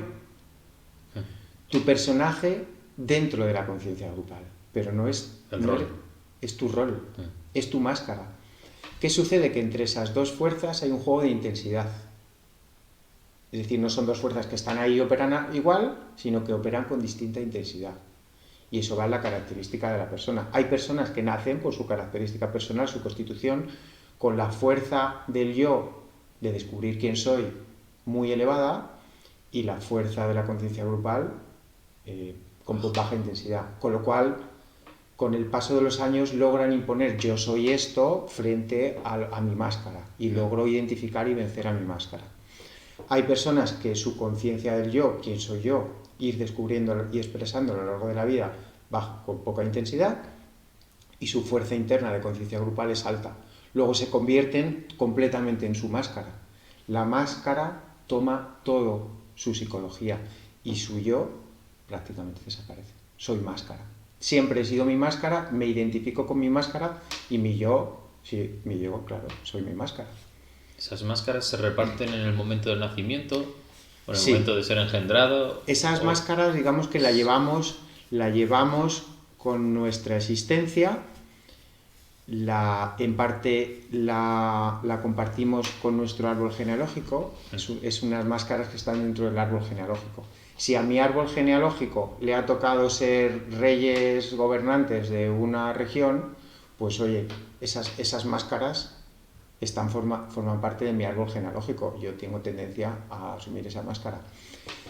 tu personaje dentro de la conciencia grupal, pero no es el rol. Es tu rol, es tu máscara. ¿Qué sucede? Que entre esas dos fuerzas hay un juego de intensidad. Es decir, no son dos fuerzas que están ahí y operan igual, sino que operan con distinta intensidad. Y eso va en la característica de la persona. Hay personas que nacen por su característica personal, su constitución, con la fuerza del yo de descubrir quién soy muy elevada y la fuerza de la conciencia grupal con baja intensidad. Con lo cual, con el paso de los años logran imponer yo soy esto frente a mi máscara y logro identificar y vencer a mi máscara. Hay personas que su conciencia del yo, quién soy yo, ir descubriendo y expresando a lo largo de la vida baja con poca intensidad y su fuerza interna de conciencia grupal es alta. Luego se convierten completamente en su máscara. La máscara toma todo su psicología y su yo prácticamente desaparece. Soy máscara. Siempre he sido mi máscara, me identifico con mi máscara y mi yo, sí, mi yo, claro, soy mi máscara. ¿Esas máscaras se reparten en el momento del nacimiento o en el momento de ser engendrado? Esas máscaras, digamos que la llevamos con nuestra existencia, en parte la compartimos con nuestro árbol genealógico, es unas máscaras que están dentro del árbol genealógico. Si a mi árbol genealógico le ha tocado ser reyes gobernantes de una región, pues oye, esas máscaras forman parte de mi árbol genealógico. Yo tengo tendencia a asumir esa máscara.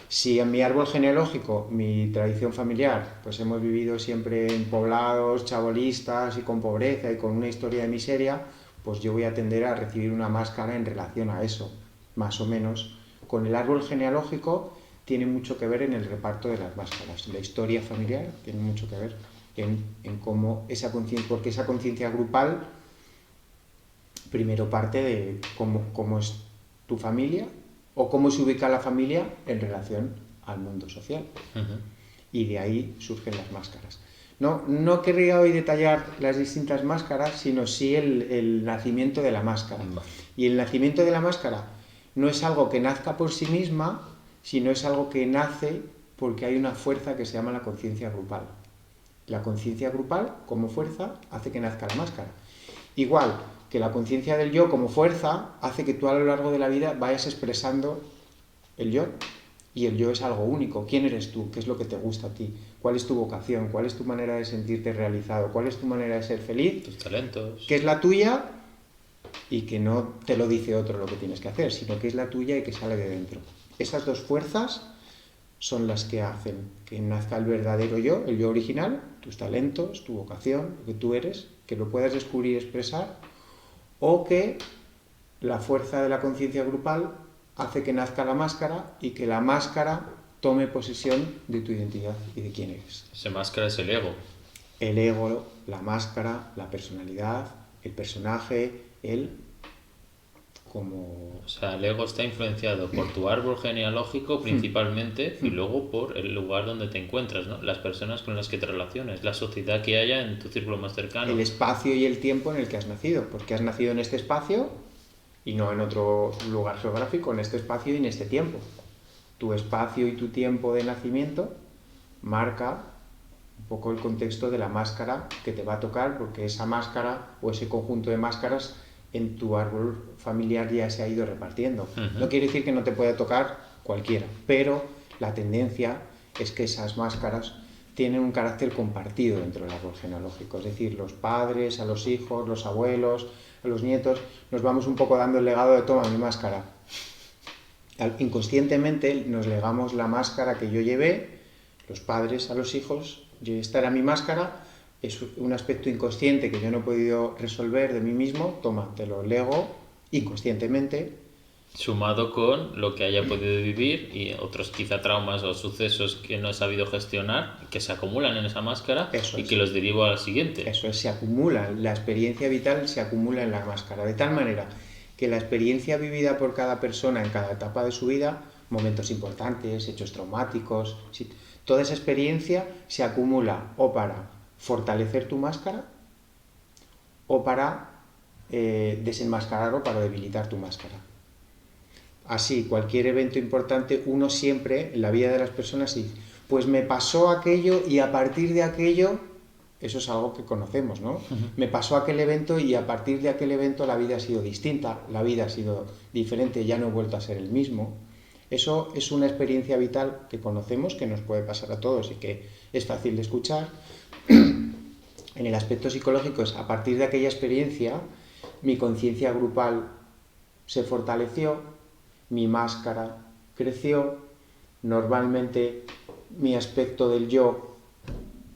Si en mi árbol genealógico, mi tradición familiar, pues hemos vivido siempre en poblados chabolistas y con pobreza y con una historia de miseria, pues yo voy a tender a recibir una máscara en relación a eso, más o menos. Con el árbol genealógico tiene mucho que ver en el reparto de las máscaras. La historia familiar tiene mucho que ver en cómo esa conciencia, porque esa conciencia grupal primero parte de cómo es tu familia o cómo se ubica la familia en relación al mundo social. Uh-huh. Y de ahí surgen las máscaras. No querría hoy detallar las distintas máscaras, sino sí el nacimiento de la máscara. Y el nacimiento de la máscara no es algo que nazca por sí misma, sino es algo que nace porque hay una fuerza que se llama la conciencia grupal. La conciencia grupal, como fuerza, hace que nazca la máscara. Igual que la conciencia del yo como fuerza hace que tú a lo largo de la vida vayas expresando el yo. Y el yo es algo único. ¿Quién eres tú? ¿Qué es lo que te gusta a ti? ¿Cuál es tu vocación? ¿Cuál es tu manera de sentirte realizado? ¿Cuál es tu manera de ser feliz? Tus talentos. ¿Qué es la tuya? Y que no te lo dice otro lo que tienes que hacer, sino que es la tuya y que sale de dentro. Esas dos fuerzas son las que hacen que nazca el verdadero yo, el yo original, tus talentos, tu vocación, lo que tú eres, que lo puedas descubrir y expresar, o que la fuerza de la conciencia grupal hace que nazca la máscara y que la máscara tome posesión de tu identidad y de quién eres. Esa máscara es el ego. El ego, la máscara, la personalidad, el personaje, el como... O sea, el ego está influenciado por tu árbol genealógico principalmente y luego por el lugar donde te encuentras, ¿no? Las personas con las que te relaciones, la sociedad que haya en tu círculo más cercano. El espacio y el tiempo en el que has nacido, porque has nacido en este espacio y no en otro lugar geográfico, en este espacio y en este tiempo. Tu espacio y tu tiempo de nacimiento marca un poco el contexto de la máscara que te va a tocar, porque esa máscara o ese conjunto de máscaras en tu árbol familiar ya se ha ido repartiendo. Uh-huh. No quiere decir que no te pueda tocar cualquiera, pero la tendencia es que esas máscaras tienen un carácter compartido dentro del árbol genealógico, es decir, los padres, a los hijos, los abuelos, a los nietos, nos vamos un poco dando el legado de toma mi máscara. Inconscientemente nos legamos la máscara que yo llevé, los padres a los hijos, esta era mi máscara, es un aspecto inconsciente que yo no he podido resolver de mí mismo, toma, te lo lego inconscientemente. Sumado con lo que haya podido vivir y otros quizá traumas o sucesos que no he sabido gestionar, que se acumulan en esa máscara y que los derivo al siguiente. Eso es, se acumula, la experiencia vital se acumula en la máscara, de tal manera que la experiencia vivida por cada persona en cada etapa de su vida, momentos importantes, hechos traumáticos, toda esa experiencia se acumula o para fortalecer tu máscara o para desenmascarar o para debilitar tu máscara. Así, cualquier evento importante, uno siempre en la vida de las personas dice, pues me pasó aquello y a partir de aquello, eso es algo que conocemos, ¿no? Uh-huh. Me pasó aquel evento y a partir de aquel evento la vida ha sido distinta, la vida ha sido diferente, ya no he vuelto a ser el mismo. Eso es una experiencia vital que conocemos, que nos puede pasar a todos y que es fácil de escuchar. En el aspecto psicológico es a partir de aquella experiencia mi conciencia grupal se fortaleció, mi máscara creció, normalmente mi aspecto del yo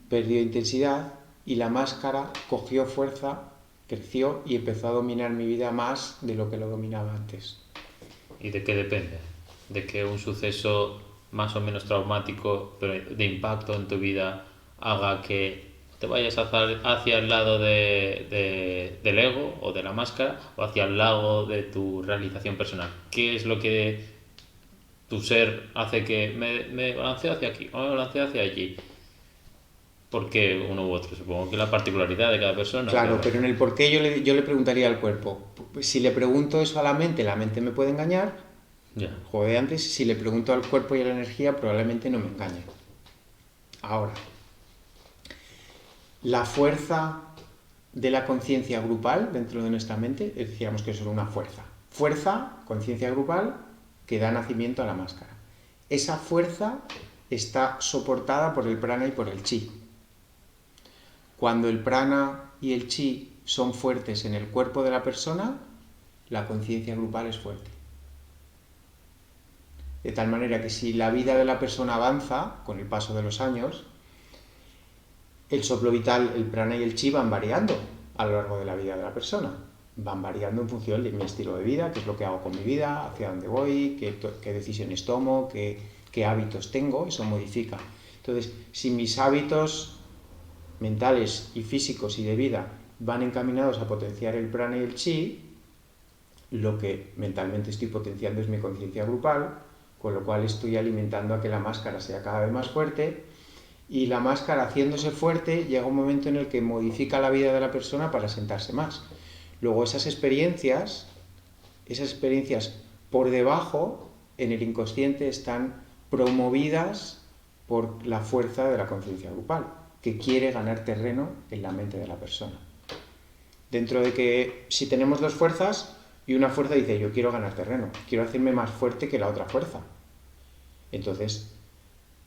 perdió intensidad y la máscara cogió fuerza, creció y empezó a dominar mi vida más de lo que lo dominaba antes. ¿Y de qué depende? ¿De que un suceso más o menos traumático, pero de impacto en tu vida, haga que te vayas hacia el lado del ego o de la máscara o hacia el lado de tu realización personal? ¿Qué es lo que tu ser hace que me balanceo hacia aquí o me balanceo hacia allí? ¿Por qué uno u otro? Supongo que la particularidad de cada persona. Claro, pero en el por qué yo le preguntaría al cuerpo. Si le pregunto eso a la mente me puede engañar. Ya. Joder, antes, si le pregunto al cuerpo y a la energía, probablemente no me engañe. Ahora, la fuerza de la conciencia grupal dentro de nuestra mente, decíamos que eso es una fuerza. Fuerza, conciencia grupal, que da nacimiento a la máscara. Esa fuerza está soportada por el prana y por el chi. Cuando el prana y el chi son fuertes en el cuerpo de la persona, la conciencia grupal es fuerte. De tal manera que si la vida de la persona avanza con el paso de los años, el soplo vital, el prana y el chi van variando a lo largo de la vida de la persona. Van variando en función de mi estilo de vida, qué es lo que hago con mi vida, hacia dónde voy, qué decisiones tomo, qué hábitos tengo, eso modifica. Entonces, si mis hábitos mentales y físicos y de vida van encaminados a potenciar el prana y el chi, lo que mentalmente estoy potenciando es mi conciencia grupal, con lo cual estoy alimentando a que la máscara sea cada vez más fuerte, y la máscara, haciéndose fuerte, llega un momento en el que modifica la vida de la persona para sentarse más. Luego esas experiencias por debajo, en el inconsciente, están promovidas por la fuerza de la conciencia grupal, que quiere ganar terreno en la mente de la persona. Dentro de que si tenemos dos fuerzas, y una fuerza dice, yo quiero ganar terreno, quiero hacerme más fuerte que la otra fuerza. Entonces,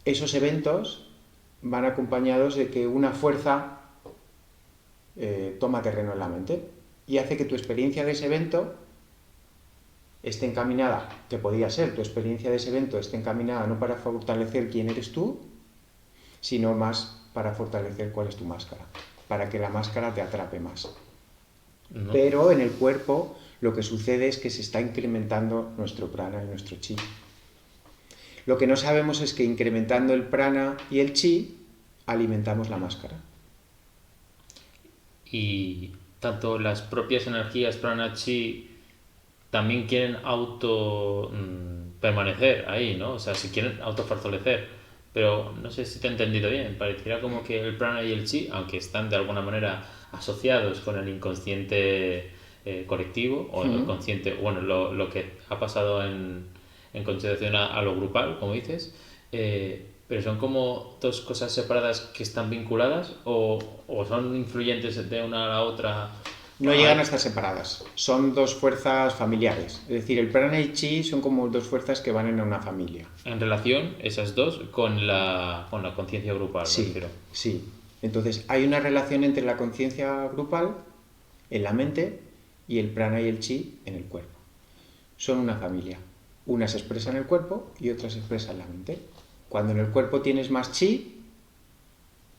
esos eventos van acompañados de que una fuerza toma terreno en la mente y hace que tu experiencia de ese evento esté encaminada, que podría ser tu experiencia de ese evento esté encaminada no para fortalecer quién eres tú, sino más para fortalecer cuál es tu máscara, para que la máscara te atrape más. No. Pero en el cuerpo lo que sucede es que se está incrementando nuestro prana y nuestro chi. Lo que no sabemos es que incrementando el prana y el chi, alimentamos la máscara. Y tanto las propias energías prana chi también quieren permanecer ahí, ¿no? O sea, si quieren autofortalecer. Pero no sé si te he entendido bien. Pareciera como que el prana y el chi, aunque están de alguna manera asociados con el inconsciente colectivo, o el consciente, bueno, lo que ha pasado en consideración a lo grupal, como dices, pero son como dos cosas separadas que están vinculadas o son influyentes de una a la otra. No llegan a estar separadas, son dos fuerzas familiares, es decir, el prana y el chi son como dos fuerzas que van en una familia. En relación, esas dos, con la conciencia grupal, sí, sí. Entonces, hay una relación entre la conciencia grupal en la mente y el prana y el chi en el cuerpo. Son una familia. Una se expresa en el cuerpo y otra se expresa en la mente. Cuando en el cuerpo tienes más chi,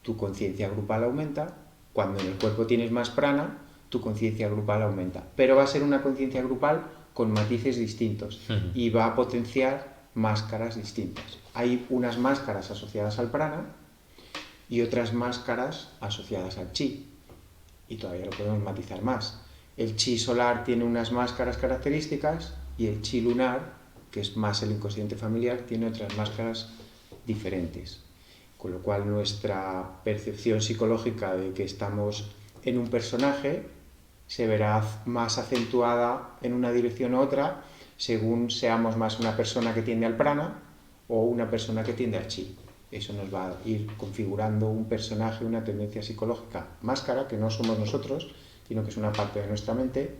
tu conciencia grupal aumenta. Cuando en el cuerpo tienes más prana, tu conciencia grupal aumenta. Pero va a ser una conciencia grupal con matices distintos y va a potenciar máscaras distintas. Hay unas máscaras asociadas al prana y otras máscaras asociadas al chi. Y todavía lo podemos matizar más. El chi solar tiene unas máscaras características y el chi lunar, que es más el inconsciente familiar, tiene otras máscaras diferentes. Con lo cual nuestra percepción psicológica de que estamos en un personaje se verá más acentuada en una dirección u otra según seamos más una persona que tiende al prana o una persona que tiende al chi. Eso nos va a ir configurando un personaje, una tendencia psicológica, máscara, que no somos nosotros, sino que es una parte de nuestra mente,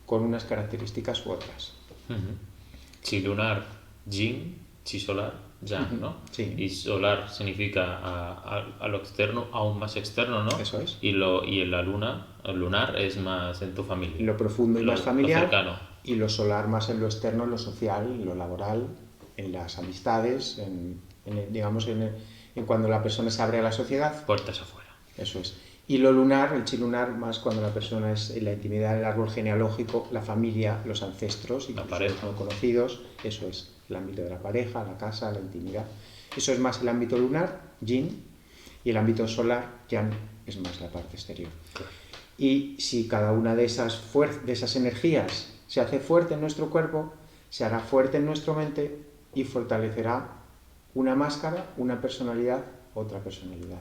con unas características u otras. Chi lunar, yin, chi solar, yang, ¿no? Sí. Y solar significa a lo externo, aún más externo, ¿no? Eso es. Y en la luna, el lunar es más en tu familia. Lo profundo y más familiar. Lo cercano. Y lo solar más en lo externo, en lo social, en lo laboral, en las amistades, digamos, en cuando la persona se abre a la sociedad. Puertas afuera. Eso es. Y lo lunar, el chi lunar, más cuando la persona es en la intimidad, el árbol genealógico, la familia, los ancestros, y la pareja, los conocidos. Eso es el ámbito de la pareja, la casa, la intimidad. Eso es más el ámbito lunar, yin, y el ámbito solar, yang, es más la parte exterior. Claro. Y si cada una de esas energías se hace fuerte en nuestro cuerpo, se hará fuerte en nuestra mente y fortalecerá una máscara, una personalidad, otra personalidad.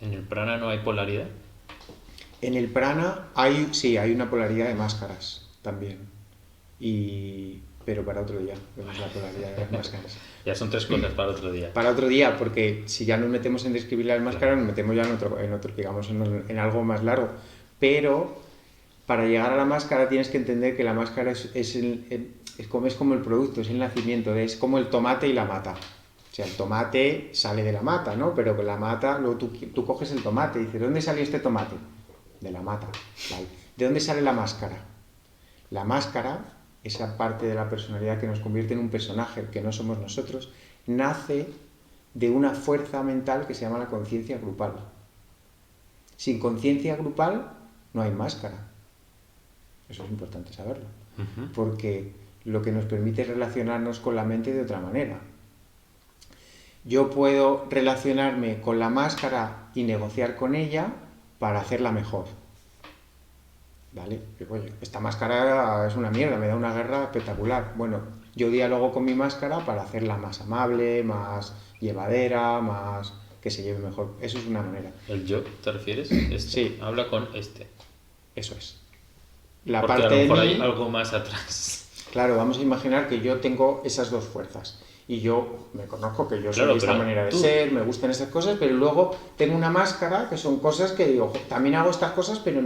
¿En el prana no hay polaridad? En el prana hay una polaridad de máscaras también. Pero para otro día vemos la polaridad de las máscaras. Ya son tres cosas para otro día. Para otro día, porque si ya nos metemos en describir las máscaras, nos metemos ya en otro digamos, en algo más largo. Pero para llegar a la máscara tienes que entender que la máscara es como el producto, es el nacimiento, es como el tomate y la mata. O sea, el tomate sale de la mata, ¿no? Pero con la mata, luego tú coges el tomate y dices, ¿de dónde salió este tomate? De la mata. ¿Vale? ¿De dónde sale la máscara? La máscara, esa parte de la personalidad que nos convierte en un personaje que no somos nosotros, nace de una fuerza mental que se llama la conciencia grupal. Sin conciencia grupal no hay máscara. Eso es importante saberlo. Porque lo que nos permite relacionarnos con la mente de otra manera. Yo puedo relacionarme con la máscara y negociar con ella para hacerla mejor. ¿Vale? Oye, esta máscara es una mierda, me da una guerra espectacular. Bueno, yo dialogo con mi máscara para hacerla más amable, más llevadera, más que se lleve mejor. Eso es una manera. ¿El yo te refieres? Sí. Habla con este. Eso es. La Porque parte a lo mejor de mí, hay algo más atrás. claro, vamos a imaginar que yo tengo esas dos fuerzas. Y yo me conozco que yo soy Claro, de esta pero manera de tú- ser, me gustan esas cosas, pero luego tengo una máscara que son cosas que digo, también hago estas cosas, pero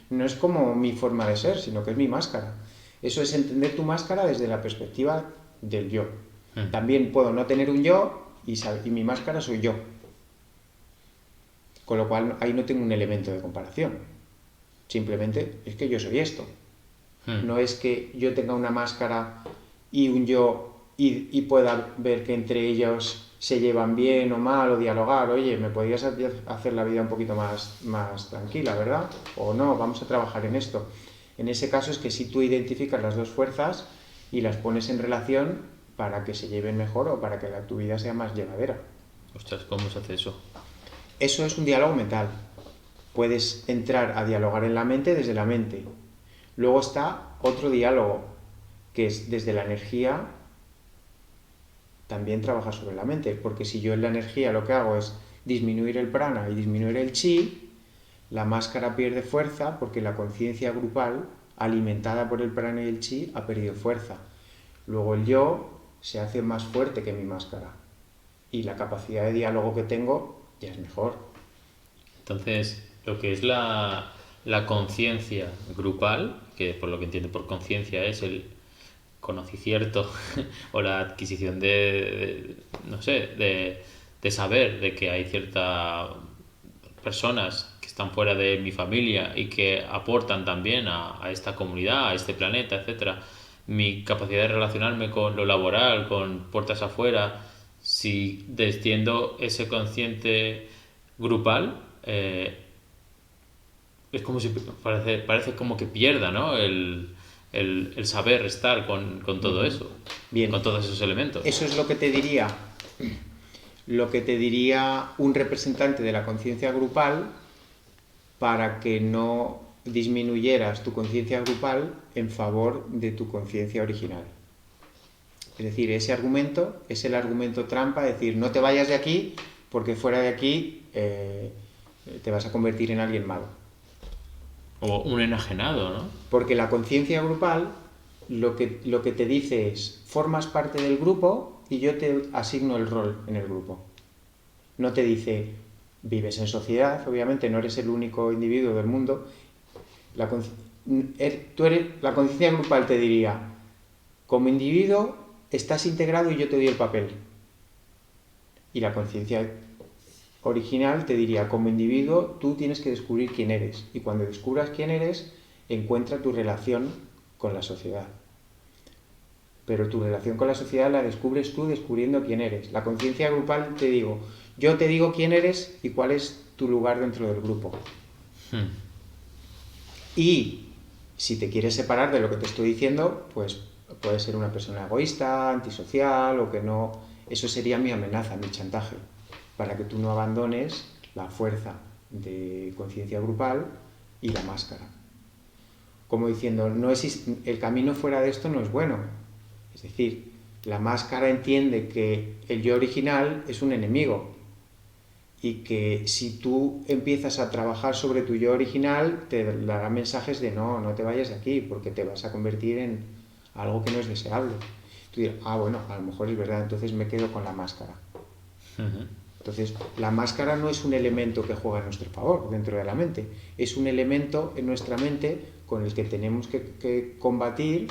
no es como mi forma de ser, sino que es mi máscara. Eso es entender tu máscara desde la perspectiva del yo. También puedo no tener un yo y mi máscara soy yo. Con lo cual ahí no tengo un elemento de comparación. Simplemente es que yo soy esto. No es que yo tenga una máscara y un yo y pueda ver que entre ellos se llevan bien o mal o dialogar. Oye, me podrías hacer la vida un poquito más tranquila, ¿verdad? O no, vamos a trabajar en esto. En ese caso es que si tú identificas las dos fuerzas y las pones en relación para que se lleven mejor o para que tu vida sea más llevadera. Ostras, ¿cómo se hace eso? Eso es un diálogo mental. Puedes entrar a dialogar en la mente desde la mente. Luego está otro diálogo, que es desde la energía, también trabajar sobre la mente, porque si yo en la energía lo que hago es disminuir el prana y disminuir el chi, la máscara pierde fuerza porque la conciencia grupal, alimentada por el prana y el chi, ha perdido fuerza. Luego el yo se hace más fuerte que mi máscara y la capacidad de diálogo que tengo ya es mejor. Entonces, lo que es la conciencia grupal, que por lo que entiendo por conciencia es el conocimiento o la adquisición no sé, de saber de que hay ciertas personas que están fuera de mi familia y que aportan también a esta comunidad, a este planeta, etcétera. Mi capacidad de relacionarme con lo laboral, con puertas afuera, si desciendo ese consciente grupal, es como si parece como que pierda, ¿no? El saber estar con todo eso, Bien. con todos esos elementos. Eso es lo que te diría un representante de la conciencia grupal para que no disminuyeras tu conciencia grupal en favor de tu conciencia original. Es decir, ese argumento es el argumento trampa, es decir, no te vayas de aquí porque fuera de aquí te vas a convertir en alguien malo. O un enajenado, ¿no? Porque la conciencia grupal lo que te dice es, formas parte del grupo y yo te asigno el rol en el grupo. No te dice, vives en sociedad, obviamente no eres el único individuo del mundo. La conciencia grupal te diría, como individuo estás integrado y yo te doy el papel. Y la conciencia original te diría, como individuo tú tienes que descubrir quién eres. Y cuando descubras quién eres, encuentra tu relación con la sociedad. Pero tu relación con la sociedad la descubres tú descubriendo quién eres. La conciencia grupal yo te digo quién eres y cuál es tu lugar dentro del grupo. Y si te quieres separar de lo que te estoy diciendo, pues puedes ser una persona egoísta, antisocial o que no. Eso sería mi amenaza, mi chantaje, para que tú no abandones la fuerza de conciencia grupal y la máscara. Como diciendo, no existe, el camino fuera de esto no es bueno. Es decir, la máscara entiende que el yo original es un enemigo y que si tú empiezas a trabajar sobre tu yo original te dará mensajes de no te vayas de aquí porque te vas a convertir en algo que no es deseable. Tú dirás, bueno, a lo mejor es verdad, entonces me quedo con la máscara. Entonces, la máscara no es un elemento que juega a nuestro favor dentro de la mente, es un elemento en nuestra mente con el que tenemos que combatir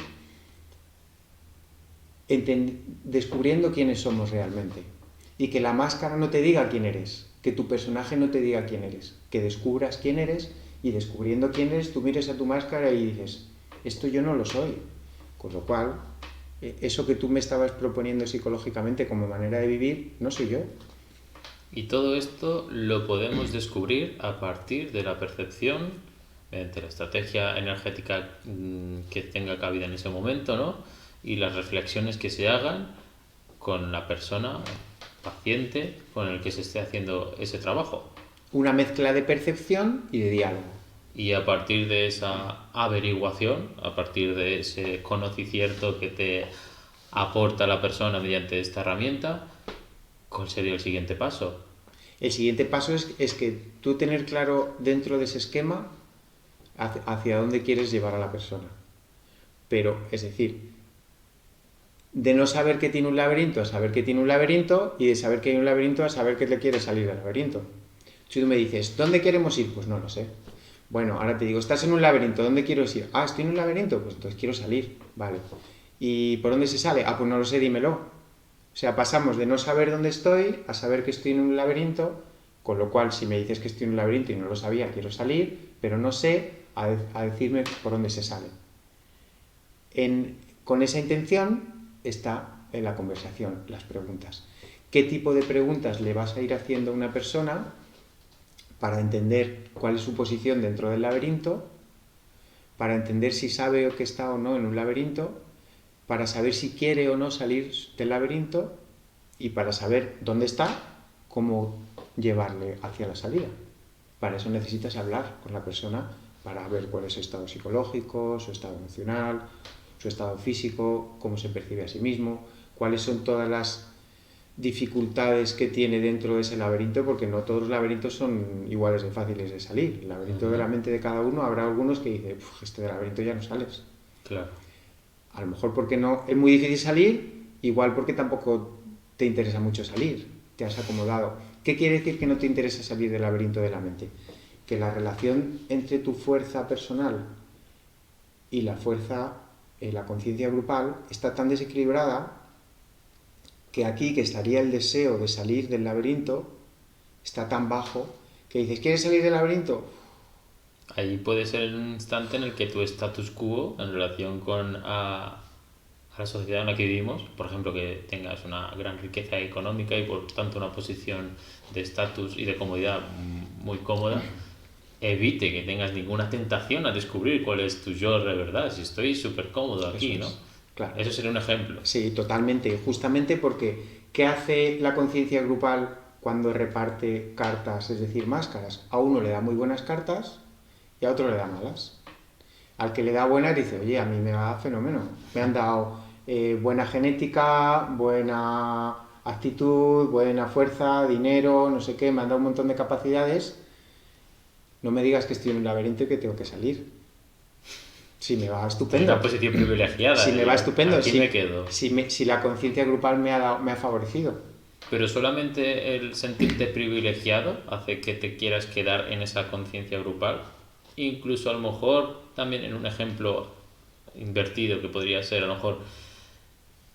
descubriendo quiénes somos realmente. Y que la máscara no te diga quién eres, que tu personaje no te diga quién eres, que descubras quién eres y descubriendo quién eres, tú mires a tu máscara y dices, esto yo no lo soy. Con lo cual, eso que tú me estabas proponiendo psicológicamente como manera de vivir, no soy yo. Y todo esto lo podemos descubrir a partir de la percepción, mediante la estrategia energética que tenga cabida en ese momento, ¿no? Y las reflexiones que se hagan con la persona paciente con el que se esté haciendo ese trabajo. Una mezcla de percepción y de diálogo. Y a partir de esa averiguación, a partir de ese conocimiento que te aporta la persona mediante esta herramienta, ¿cuál sería el siguiente paso? El siguiente paso es que tú tener claro dentro de ese esquema hacia dónde quieres llevar a la persona. Pero, es decir, de no saber que tiene un laberinto a saber que tiene un laberinto, y de saber que hay un laberinto a saber que le quiere salir del laberinto. Si tú me dices, ¿dónde queremos ir? Pues no lo sé. Bueno, ahora te digo, estás en un laberinto, ¿dónde quieres ir? Ah, estoy en un laberinto, pues entonces quiero salir. Vale. ¿Y por dónde se sale? Ah, pues no lo sé, dímelo. O sea, pasamos de no saber dónde estoy a saber que estoy en un laberinto, con lo cual, si me dices que estoy en un laberinto y no lo sabía, quiero salir, pero no sé, a decirme por dónde se sale. Con esa intención está en la conversación, las preguntas. ¿Qué tipo de preguntas le vas a ir haciendo a una persona para entender cuál es su posición dentro del laberinto, para entender si sabe que está o no en un laberinto, para saber si quiere o no salir del laberinto y para saber dónde está, cómo llevarle hacia la salida? Para eso necesitas hablar con la persona para ver cuál es su estado psicológico, su estado emocional, su estado físico, cómo se percibe a sí mismo, cuáles son todas las dificultades que tiene dentro de ese laberinto, porque no todos los laberintos son iguales de fáciles de salir. El laberinto de la mente de cada uno, habrá algunos que dicen, este del laberinto ya no sales. Claro. A lo mejor porque no es muy difícil salir, igual porque tampoco te interesa mucho salir, te has acomodado. ¿Qué quiere decir que no te interesa salir del laberinto de la mente? Que la relación entre tu fuerza personal y la fuerza, la conciencia grupal, está tan desequilibrada que aquí, que estaría el deseo de salir del laberinto, está tan bajo que dices, ¿quieres salir del laberinto? Ahí puede ser el instante en el que tu status quo en relación con a la sociedad en la que vivimos, por ejemplo, que tengas una gran riqueza económica y por tanto una posición de estatus y de comodidad muy cómoda, evite que tengas ninguna tentación a descubrir cuál es tu yo de verdad, si estoy súper cómodo aquí, ¿no? Claro. Eso sería un ejemplo. Sí, totalmente. Justamente porque, ¿qué hace la conciencia grupal cuando reparte cartas, es decir, máscaras? A uno le da muy buenas cartas y a otro le da malas. Al que le da buenas dice, oye, a mí me va fenómeno. Me han dado buena genética, buena actitud, buena fuerza, dinero, no sé qué, me han dado un montón de capacidades. No me digas que estoy en un laberinto y que tengo que salir. Si me va estupendo. Una posición privilegiada. Si me va estupendo. Aquí si, me quedo. Si la conciencia grupal me ha favorecido. Pero solamente el sentirte privilegiado hace que te quieras quedar en esa conciencia grupal. Incluso a lo mejor también en un ejemplo invertido que podría ser a lo mejor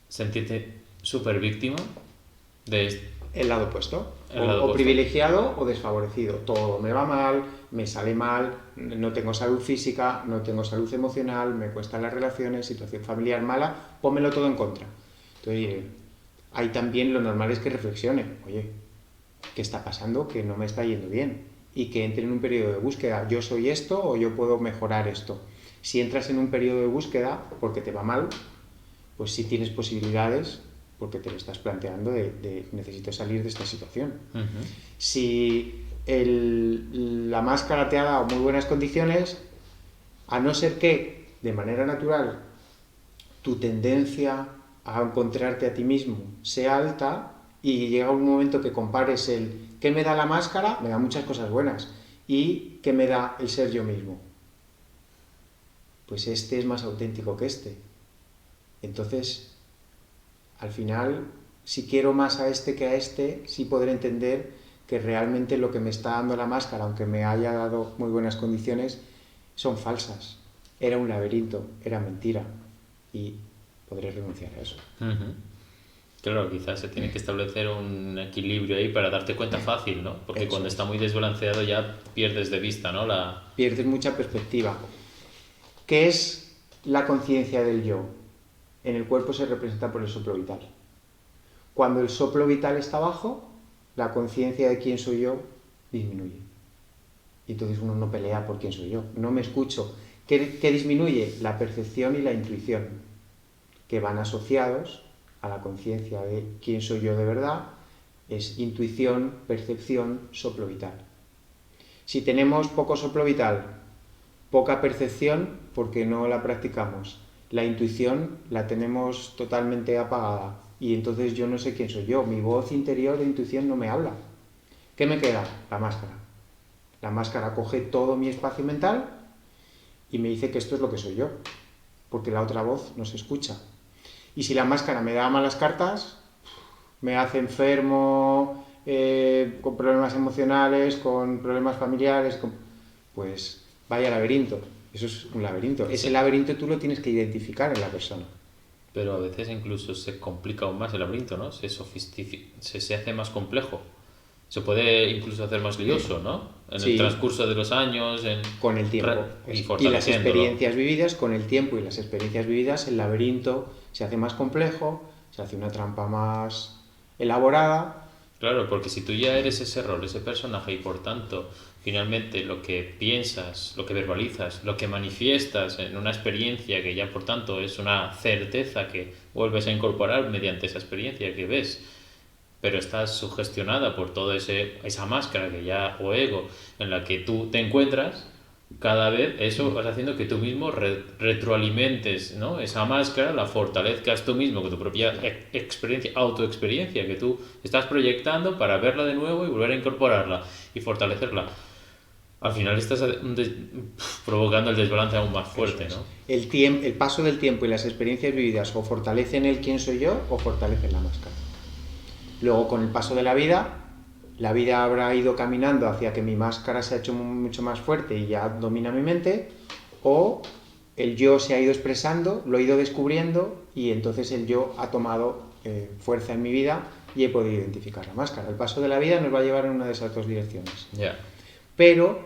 sentirte súper víctima de el lado opuesto. O privilegiado o desfavorecido. Todo me va mal, me sale mal, no tengo salud física, no tengo salud emocional, me cuestan las relaciones, situación familiar mala, pónmelo todo en contra. Entonces, ahí también lo normal es que reflexione. Oye, ¿qué está pasando? Que no me está yendo bien. Y que entre en un periodo de búsqueda. ¿Yo soy esto o yo puedo mejorar esto? Si entras en un periodo de búsqueda porque te va mal, pues sí tienes posibilidades porque te lo estás planteando de necesito salir de esta situación. Uh-huh. Si la máscara te ha dado muy buenas condiciones, a no ser que de manera natural tu tendencia a encontrarte a ti mismo sea alta y llega un momento que compares ¿qué me da la máscara? Me da muchas cosas buenas. ¿Y qué me da el ser yo mismo? Pues este es más auténtico que este. Entonces, al final, si quiero más a este que a este, sí podré entender que realmente lo que me está dando la máscara, aunque me haya dado muy buenas condiciones, son falsas. Era un laberinto, era mentira. Y podré renunciar a eso. Uh-huh. Claro, quizás se tiene que establecer un equilibrio ahí para darte cuenta fácil, ¿no? Porque eso cuando está muy desbalanceado ya pierdes de vista, ¿no? Pierdes mucha perspectiva. ¿Qué es la conciencia del yo en el cuerpo se representa por el soplo vital. Cuando el soplo vital está bajo, la conciencia de quién soy yo disminuye. Y entonces uno no pelea por quién soy yo, no me escucho. ¿Qué disminuye? La percepción y la intuición, que van asociados a la conciencia de quién soy yo de verdad. Es intuición, percepción, soplo vital. Si tenemos poco soplo vital, poca percepción, porque no la practicamos, la intuición la tenemos totalmente apagada y entonces yo no sé quién soy yo, mi voz interior de intuición no me habla. ¿Qué me queda? La máscara. La máscara coge todo mi espacio mental y me dice que esto es lo que soy yo, porque la otra voz no se escucha. Y si la máscara me da malas cartas, me hace enfermo, con problemas emocionales, con problemas familiares, pues vaya laberinto. Eso es un laberinto. Ese laberinto tú lo tienes que identificar en la persona. Pero a veces incluso se complica aún más el laberinto, ¿no? Se hace más complejo. Se puede incluso hacer más lioso, ¿no? En el transcurso de los años, con el tiempo. Y las experiencias vividas, con el tiempo y las experiencias vividas, el laberinto se hace más complejo, se hace una trampa más elaborada. Claro, porque si tú ya eres ese rol, ese personaje, y por tanto, finalmente lo que piensas, lo que verbalizas, lo que manifiestas en una experiencia que ya por tanto es una certeza que vuelves a incorporar mediante esa experiencia que ves, pero estás sugestionada por toda esa máscara que ya, o ego en la que tú te encuentras, cada vez eso vas haciendo que tú mismo retroalimentes, ¿no? Esa máscara, la fortalezcas tú mismo con tu propia experiencia, autoexperiencia que tú estás proyectando para verla de nuevo y volver a incorporarla y fortalecerla. Al final estás provocando el desbalance aún más fuerte, ¿no? El paso del tiempo y las experiencias vividas o fortalecen el quién soy yo o fortalecen la máscara. Luego, con el paso de la vida habrá ido caminando hacia que mi máscara se ha hecho mucho más fuerte y ya domina mi mente, o el yo se ha ido expresando, lo he ido descubriendo y entonces el yo ha tomado fuerza en mi vida y he podido identificar la máscara. El paso de la vida nos va a llevar en una de esas dos direcciones. Yeah. Pero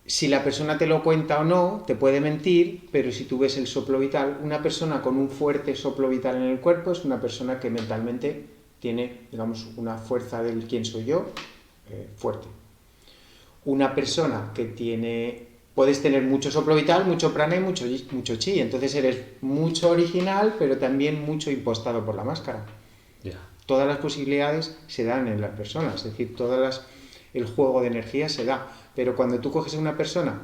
si la persona te lo cuenta o no, te puede mentir, pero si tú ves el soplo vital, una persona con un fuerte soplo vital en el cuerpo es una persona que mentalmente tiene, digamos, una fuerza del quién soy yo fuerte. Una persona que tiene, puedes tener mucho soplo vital, mucho prana y mucho chi, entonces eres mucho original, pero también mucho impostado por la máscara. Yeah. Todas las posibilidades se dan en las personas, es decir, el juego de energía se da, pero cuando tú coges a una persona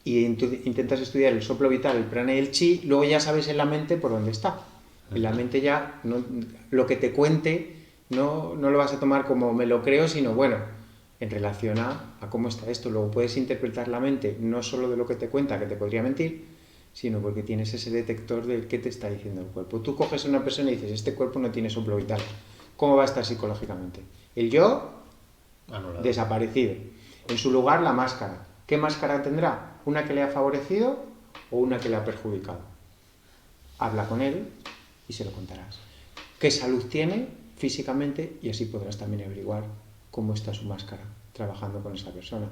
y intentas estudiar el soplo vital, el prana y el chi, luego ya sabes en la mente por dónde está. En la mente ya lo que te cuente no lo vas a tomar como me lo creo, sino bueno, en relación a cómo está esto. Luego puedes interpretar la mente no solo de lo que te cuenta, que te podría mentir, sino porque tienes ese detector del qué te está diciendo el cuerpo. Tú coges a una persona y dices, este cuerpo no tiene soplo vital. ¿Cómo va a estar psicológicamente? El yo, desaparecido. En su lugar, la máscara. ¿Qué máscara tendrá? ¿Una que le ha favorecido o una que le ha perjudicado? Habla con él y se lo contarás. ¿Qué salud tiene físicamente? Y así podrás también averiguar cómo está su máscara trabajando con esa persona.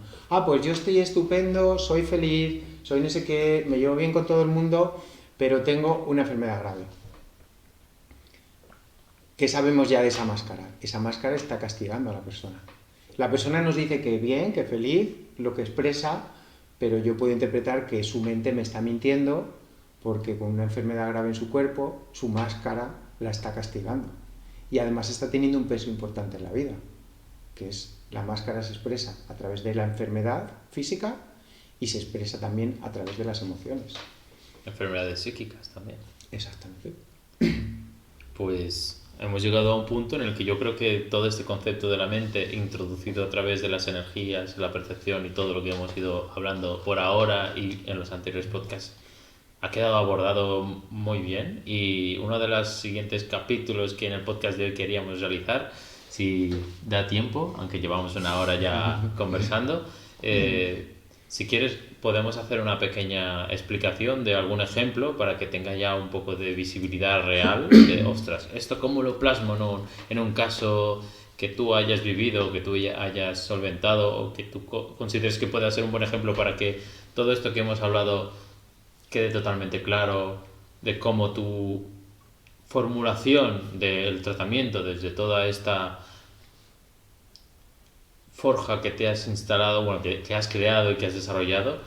Pues yo estoy estupendo, soy feliz, soy no sé qué, me llevo bien con todo el mundo, pero tengo una enfermedad grave. ¿Qué sabemos ya de esa máscara? Esa máscara está castigando a la persona. La persona nos dice que bien, que feliz, lo que expresa, pero yo puedo interpretar que su mente me está mintiendo porque con una enfermedad grave en su cuerpo, su máscara la está castigando. Y además está teniendo un peso importante en la vida, que es la máscara se expresa a través de la enfermedad física y se expresa también a través de las emociones. Enfermedades psíquicas también. Exactamente. Pues hemos llegado a un punto en el que yo creo que todo este concepto de la mente, introducido a través de las energías, la percepción y todo lo que hemos ido hablando por ahora y en los anteriores podcasts, ha quedado abordado muy bien. Y uno de los siguientes capítulos que en el podcast de hoy queríamos realizar, si da tiempo, aunque llevamos una hora ya conversando, si quieres podemos hacer una pequeña explicación de algún ejemplo para que tenga ya un poco de visibilidad real de, ostras, ¿esto cómo lo plasmo en un caso que tú hayas vivido, que tú hayas solventado o que tú consideres que pueda ser un buen ejemplo para que todo esto que hemos hablado quede totalmente claro de cómo tu formulación del tratamiento desde toda esta forja que te has instalado, bueno, que has creado y que has desarrollado,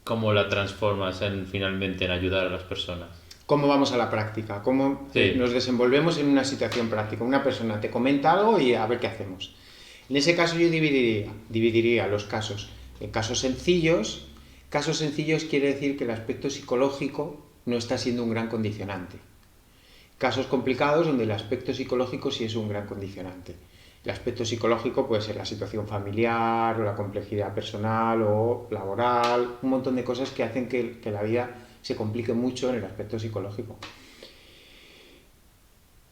cómo la transformas finalmente en ayudar a las personas. ¿Cómo vamos a la práctica? ¿Cómo Sí. nos desenvolvemos en una situación práctica? Una persona te comenta algo y a ver qué hacemos. En ese caso yo dividiría los casos en casos sencillos. Casos sencillos quiere decir que el aspecto psicológico no está siendo un gran condicionante. Casos complicados donde el aspecto psicológico sí es un gran condicionante. El aspecto psicológico puede ser la situación familiar o la complejidad personal o laboral, un montón de cosas que hacen que la vida se complique mucho en el aspecto psicológico.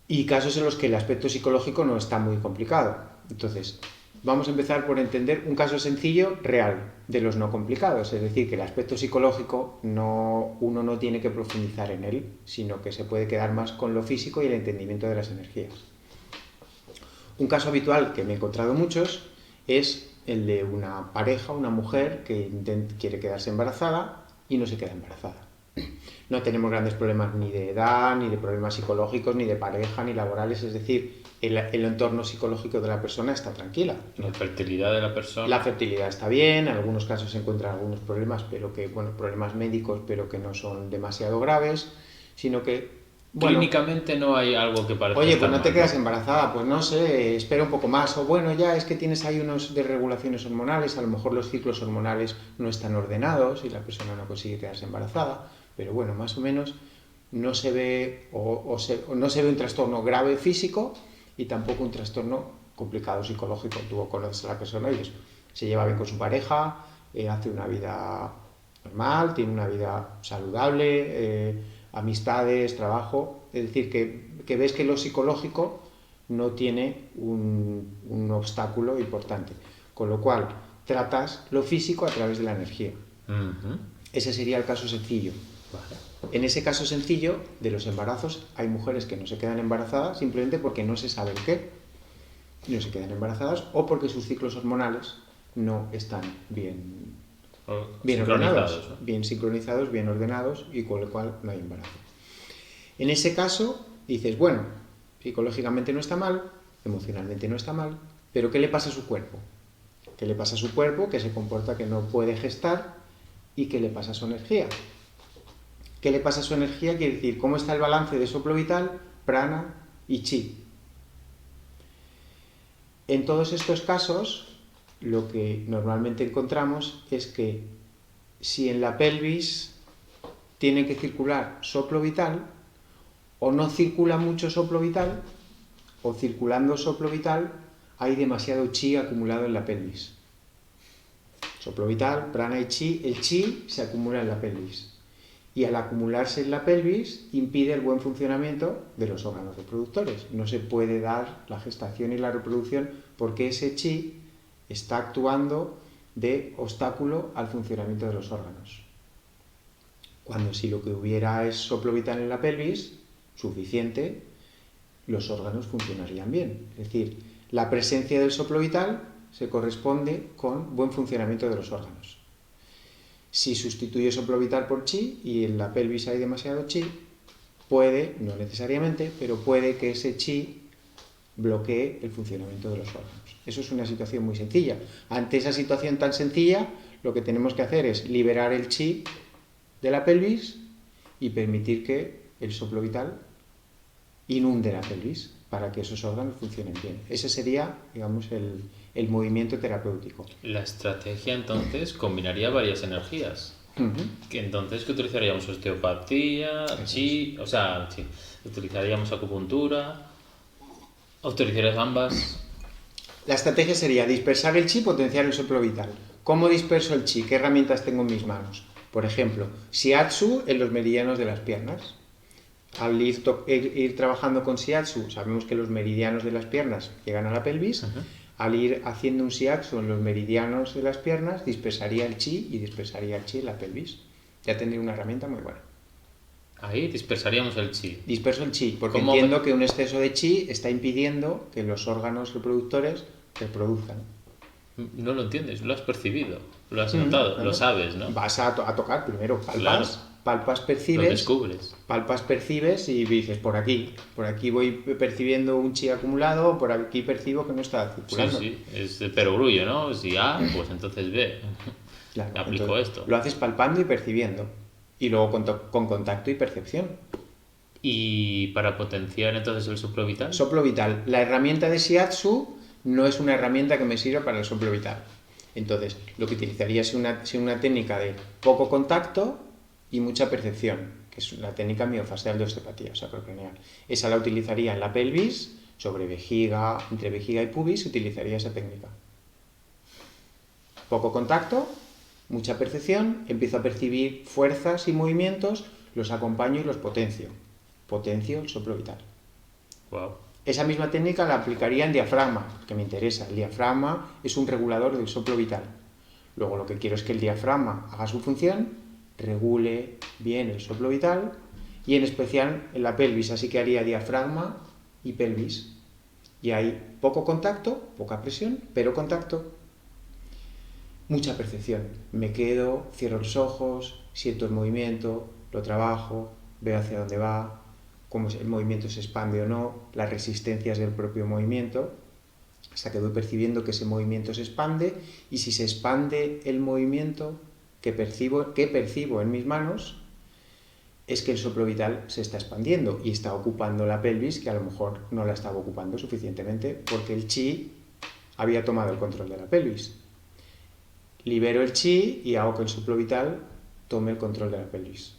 Y casos en los que el aspecto psicológico no está muy complicado. Entonces, vamos a empezar por entender un caso sencillo, real, de los no complicados. Es decir, que el aspecto psicológico uno no tiene que profundizar en él, sino que se puede quedar más con lo físico y el entendimiento de las energías. Un caso habitual que me he encontrado muchos es el de una pareja, una mujer que quiere quedarse embarazada y no se queda embarazada. No tenemos grandes problemas ni de edad, ni de problemas psicológicos, ni de pareja, ni laborales, es decir, el entorno psicológico de la persona está tranquila. La fertilidad de la persona. La fertilidad está bien, en algunos casos se encuentran algunos problemas, problemas médicos, pero que no son demasiado graves, sino que clínicamente no hay algo que parezca oye, estar pues no te mal, quedas ¿no? embarazada, pues no sé, espera un poco más. O bueno, ya es que tienes ahí unos desregulaciones hormonales, a lo mejor los ciclos hormonales no están ordenados y la persona no consigue quedarse embarazada, pero bueno, más o menos no se ve no se ve un trastorno grave físico y tampoco un trastorno complicado psicológico. Tú conoces a la persona y se lleva bien con su pareja, hace una vida normal, tiene una vida saludable, amistades, trabajo. Es decir, que ves que lo psicológico no tiene un obstáculo importante. Con lo cual, tratas lo físico a través de la energía. Ujú. Ese sería el caso sencillo. Vale. En ese caso sencillo de los embarazos, hay mujeres que no se quedan embarazadas simplemente porque no se sabe el qué. No se quedan embarazadas o porque sus ciclos hormonales no están bien ordenados, ¿no? bien sincronizados, bien ordenados y con lo cual no hay embarazo. En ese caso dices, bueno, psicológicamente no está mal, emocionalmente no está mal, pero ¿qué le pasa a su cuerpo? ¿Qué le pasa a su cuerpo que se comporta que no puede gestar y qué le pasa a su energía? ¿Qué le pasa a su energía? Quiere decir, ¿cómo está el balance de soplo vital, prana y chi? En todos estos casos, lo que normalmente encontramos es que si en la pelvis tiene que circular soplo vital, o no circula mucho soplo vital, o circulando soplo vital hay demasiado chi acumulado en la pelvis. Soplo vital, prana y chi, el chi se acumula en la pelvis. Y al acumularse en la pelvis impide el buen funcionamiento de los órganos reproductores. No se puede dar la gestación y la reproducción porque ese chi está actuando de obstáculo al funcionamiento de los órganos. Cuando si lo que hubiera es soplo vital en la pelvis, suficiente, los órganos funcionarían bien. Es decir, la presencia del soplo vital se corresponde con buen funcionamiento de los órganos. Si sustituye soplo vital por chi y en la pelvis hay demasiado chi, puede, no necesariamente, pero puede que ese chi bloquee el funcionamiento de los órganos. Eso es una situación muy sencilla. Ante esa situación tan sencilla, lo que tenemos que hacer es liberar el chi de la pelvis y permitir que el soplo vital inunde la pelvis para que esos órganos funcionen bien. Ese sería, digamos, el movimiento terapéutico. La estrategia entonces combinaría varias energías. Entonces, ¿qué utilizaríamos? Osteopatía, chi, o sea, sí, utilizaríamos acupuntura, utilizarías ambas. La estrategia sería dispersar el chi, potenciar el soplo vital. ¿Cómo disperso el chi? ¿Qué herramientas tengo en mis manos? Por ejemplo, shiatsu en los meridianos de las piernas. Al ir trabajando con shiatsu, sabemos que los meridianos de las piernas llegan a la pelvis. Al ir haciendo un shiatsu en los meridianos de las piernas, dispersaría el chi y dispersaría el chi en la pelvis. Ya tendría una herramienta muy buena. Ahí dispersaríamos el chi. Disperso el chi, porque entiendo que un exceso de chi está impidiendo que los órganos reproductores reproduzcan. No lo entiendes, lo has percibido, lo has notado, lo sabes, ¿no? Vas a tocar primero, palpas, palpas, Lo percibes, descubres. y dices, por aquí voy percibiendo un chi acumulado, por aquí percibo que no está Sí, circulando. sí, es de perogrullo, ¿no? Si A, pues entonces B. Claro, Aplico entonces, esto. lo haces palpando y percibiendo. Y luego con contacto y percepción. Y para potenciar entonces el soplo vital. Soplo vital. La herramienta de Shiatsu no es una herramienta que me sirva para el soplo vital. Entonces, lo que utilizaría es una técnica de poco contacto y mucha percepción, que es la técnica miofacial de osteopatía sacrocraneal. Esa la utilizaría en la pelvis, sobre vejiga, entre vejiga y pubis, utilizaría esa técnica. Poco contacto, mucha percepción, empiezo a percibir fuerzas y movimientos, los acompaño y los potencio. Potencio el soplo vital. Wow. Esa misma técnica la aplicaría en diafragma, que me interesa. El diafragma es un regulador del soplo vital. Luego lo que quiero es que el diafragma haga su función, regule bien el soplo vital y en especial en la pelvis, así que haría diafragma y pelvis. Y hay poco contacto, poca presión, pero contacto, mucha percepción. Me quedo, cierro los ojos, siento el movimiento, lo trabajo, veo hacia dónde va, cómo el movimiento se expande o no, las resistencias del propio movimiento, hasta que voy percibiendo que ese movimiento se expande, y si se expande el movimiento que percibo en mis manos, es que el soplo vital se está expandiendo y está ocupando la pelvis, que a lo mejor no la estaba ocupando suficientemente porque el chi había tomado el control de la pelvis. Libero el chi y hago que el soplo vital tome el control de la pelvis.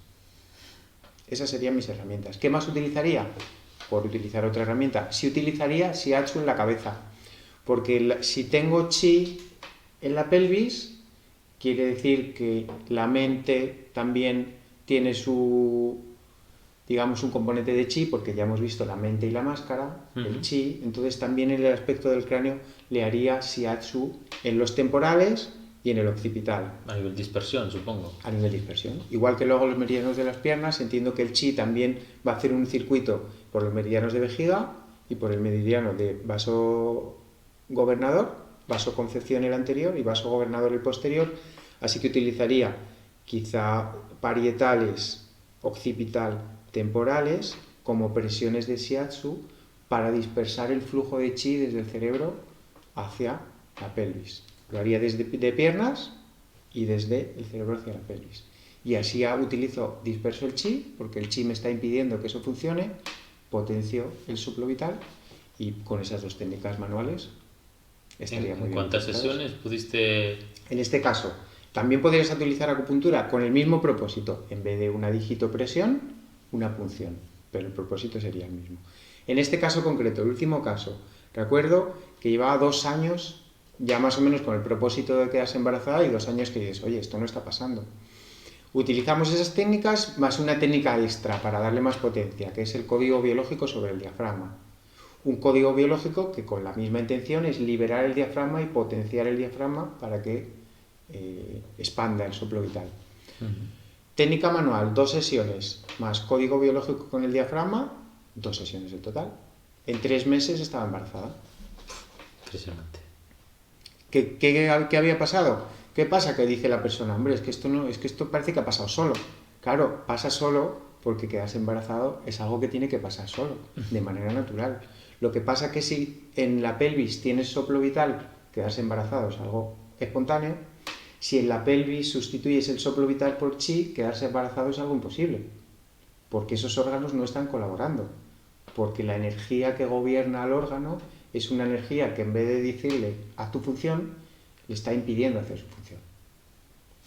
Esas serían mis herramientas. ¿Qué más utilizaría? Por utilizar otra herramienta. Si utilizaría Shiatsu en la cabeza. Porque si tengo chi en la pelvis, quiere decir que la mente también tiene digamos, un componente de chi, porque ya hemos visto la mente y la máscara, el chi. Entonces también en el aspecto del cráneo le haría Shiatsu en los temporales y en el occipital. A nivel dispersión, supongo. A nivel dispersión. Igual que luego los meridianos de las piernas, entiendo que el chi también va a hacer un circuito por los meridianos de vejiga y por el meridiano de vaso gobernador, vaso concepción el anterior y vaso gobernador el posterior. Así que utilizaría quizá parietales, occipital, temporales como presiones de Shiatsu para dispersar el flujo de chi desde el cerebro hacia la pelvis. Lo haría desde de piernas y desde el cerebro hacia la pelvis. Y así disperso el chi, porque el chi me está impidiendo que eso funcione, potencio el soplo vital y con esas dos técnicas manuales estaría muy bien. ¿En cuántas sesiones pudiste...? En este caso, también podrías utilizar acupuntura con el mismo propósito. En vez de una digitopresión, una punción. Pero el propósito sería el mismo. En este caso concreto, el último caso, recuerdo que llevaba 2 años ya más o menos con el propósito de quedarse embarazada y 2 años que dices, oye, esto no está pasando. Utilizamos esas técnicas más una técnica extra para darle más potencia, que es el código biológico sobre el diafragma. Un código biológico que con la misma intención es liberar el diafragma y potenciar el diafragma para que expanda el soplo vital. Técnica manual, 2 sesiones, más código biológico con el diafragma, 2 sesiones en total. En 3 meses estaba embarazada. Impresionante. ¿Qué había pasado? ¿Qué pasa? Que dice la persona, hombre, es que esto parece que ha pasado solo. Claro, pasa solo porque quedarse embarazado es algo que tiene que pasar solo, de manera natural. Lo que pasa que si en la pelvis tienes soplo vital, quedarse embarazado es algo espontáneo. Si en la pelvis sustituyes el soplo vital por chi, quedarse embarazado es algo imposible. Porque esos órganos no están colaborando. Porque la energía que gobierna al órgano es una energía que en vez de decirle haz tu función, le está impidiendo hacer su función.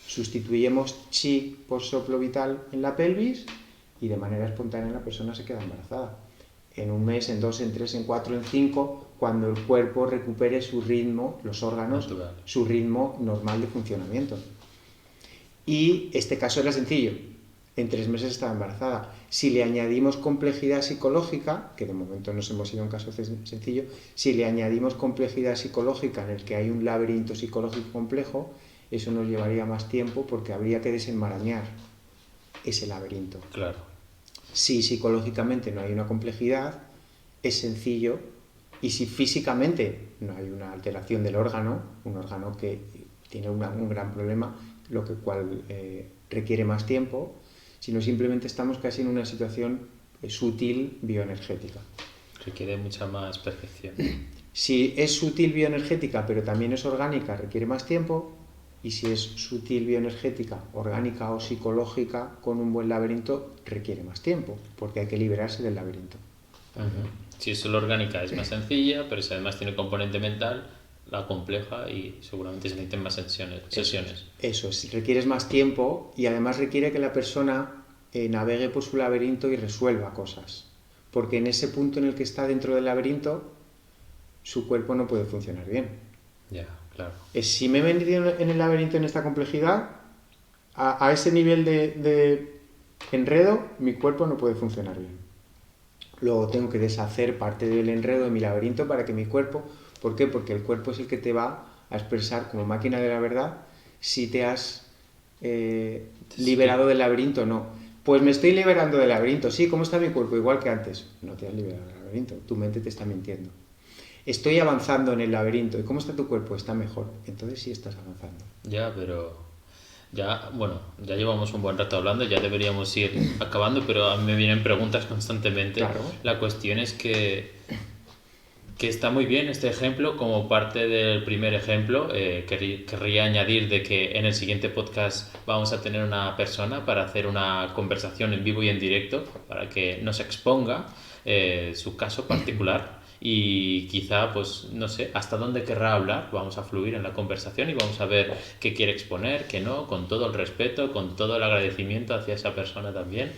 Sustituyemos chi por soplo vital en la pelvis y de manera espontánea la persona se queda embarazada. En 1 mes, en 2, en 3, en 4, en 5, cuando el cuerpo recupere su ritmo, los órganos, natural, su ritmo normal de funcionamiento. Y este caso era sencillo. En 3 meses estaba embarazada. Si le añadimos complejidad psicológica, que de momento nos hemos ido a un caso sencillo, si le añadimos complejidad psicológica en el que hay un laberinto psicológico complejo, eso nos llevaría más tiempo porque habría que desenmarañar ese laberinto. Claro. Si psicológicamente no hay una complejidad, es sencillo, y si físicamente no hay una alteración del órgano, un órgano que tiene un gran problema, cual requiere más tiempo, sino simplemente estamos casi en una situación sutil bioenergética. Requiere mucha más perfección. Si es sutil bioenergética, pero también es orgánica, requiere más tiempo. Y si es sutil bioenergética, orgánica o psicológica, con un buen laberinto, requiere más tiempo, porque hay que liberarse del laberinto. Si es solo orgánica es más sencilla, pero si además tiene componente mental, la compleja y seguramente se necesiten más sesiones. Eso es, requieres más tiempo y además requiere que la persona navegue por su laberinto y resuelva cosas. Porque en ese punto en el que está dentro del laberinto, su cuerpo no puede funcionar bien. Ya, claro. Si me he metido en el laberinto en esta complejidad, a ese nivel de enredo, mi cuerpo no puede funcionar bien. Luego tengo que deshacer parte del enredo de mi laberinto para que mi cuerpo... ¿Por qué? Porque el cuerpo es el que te va a expresar como máquina de la verdad si te has liberado del laberinto o no. Pues me estoy liberando del laberinto. Sí, ¿cómo está mi cuerpo? Igual que antes. No te has liberado del laberinto. Tu mente te está mintiendo. Estoy avanzando en el laberinto. ¿Y cómo está tu cuerpo? Está mejor. Entonces sí estás avanzando. Ya, pero ya, bueno, ya llevamos un buen rato hablando, ya deberíamos ir acabando, pero a mí me vienen preguntas constantemente. Claro. La cuestión es que está muy bien este ejemplo como parte del primer ejemplo. Querría añadir de que en el siguiente podcast vamos a tener una persona para hacer una conversación en vivo y en directo para que nos exponga su caso particular y quizá, pues, no sé, hasta dónde querrá hablar. Vamos a fluir en la conversación y vamos a ver qué quiere exponer, qué no, con todo el respeto, con todo el agradecimiento hacia esa persona también.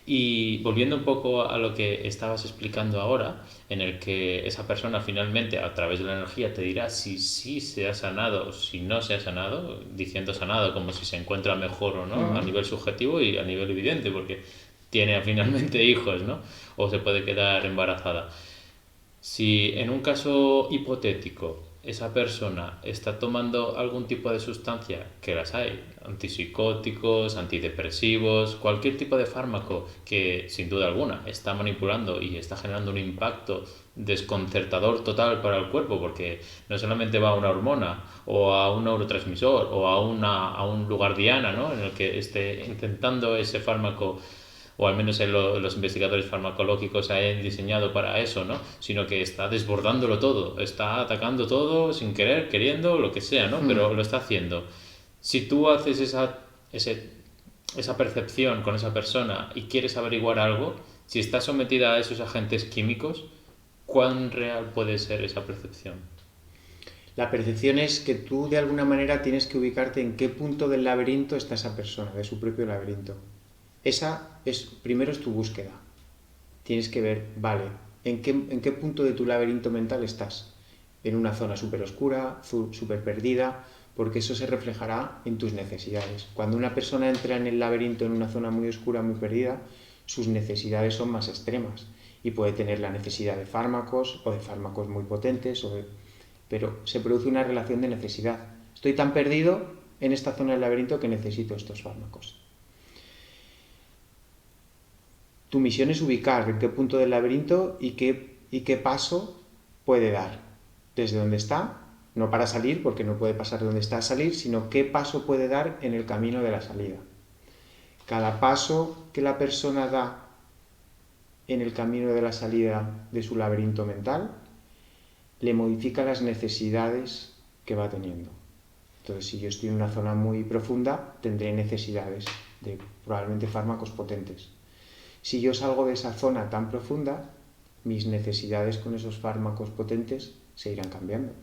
Y volviendo un poco a lo que estabas explicando ahora, en el que esa persona finalmente a través de la energía te dirá si sí se ha sanado o si no se ha sanado, diciendo sanado como si se encuentra mejor o no, a nivel subjetivo y a nivel evidente, porque tiene finalmente hijos, ¿no? O se puede quedar embarazada. Si en un caso hipotético esa persona está tomando algún tipo de sustancia, que las hay, antipsicóticos, antidepresivos, cualquier tipo de fármaco que sin duda alguna está manipulando y está generando un impacto desconcertador total para el cuerpo, porque no solamente va a una hormona o a un neurotransmisor o a un lugar diana, ¿no?, en el que esté intentando ese fármaco, o al menos los investigadores farmacológicos se hayan diseñado para eso, ¿no? Sino que está desbordándolo todo, está atacando todo sin querer, queriendo, lo que sea, ¿no? Pero lo está haciendo. Si tú haces esa percepción con esa persona y quieres averiguar algo, si está sometida a esos agentes químicos, ¿cuán real puede ser esa percepción? La percepción es que tú de alguna manera tienes que ubicarte en qué punto del laberinto está esa persona, de su propio laberinto. Primero es tu búsqueda. Tienes que ver, vale, ¿en qué punto de tu laberinto mental estás? En una zona súper oscura, súper perdida, porque eso se reflejará en tus necesidades. Cuando una persona entra en el laberinto en una zona muy oscura, muy perdida, sus necesidades son más extremas y puede tener la necesidad de fármacos o de fármacos muy potentes, pero se produce una relación de necesidad. Estoy tan perdido en esta zona del laberinto que necesito estos fármacos. Tu misión es ubicar en qué punto del laberinto y qué paso puede dar desde donde está, no para salir, porque no puede pasar de donde está a salir, sino qué paso puede dar en el camino de la salida. Cada paso que la persona da en el camino de la salida de su laberinto mental le modifica las necesidades que va teniendo. Entonces, si yo estoy en una zona muy profunda, tendré necesidades de probablemente fármacos potentes. Si yo salgo de esa zona tan profunda, mis necesidades con esos fármacos potentes se irán cambiando.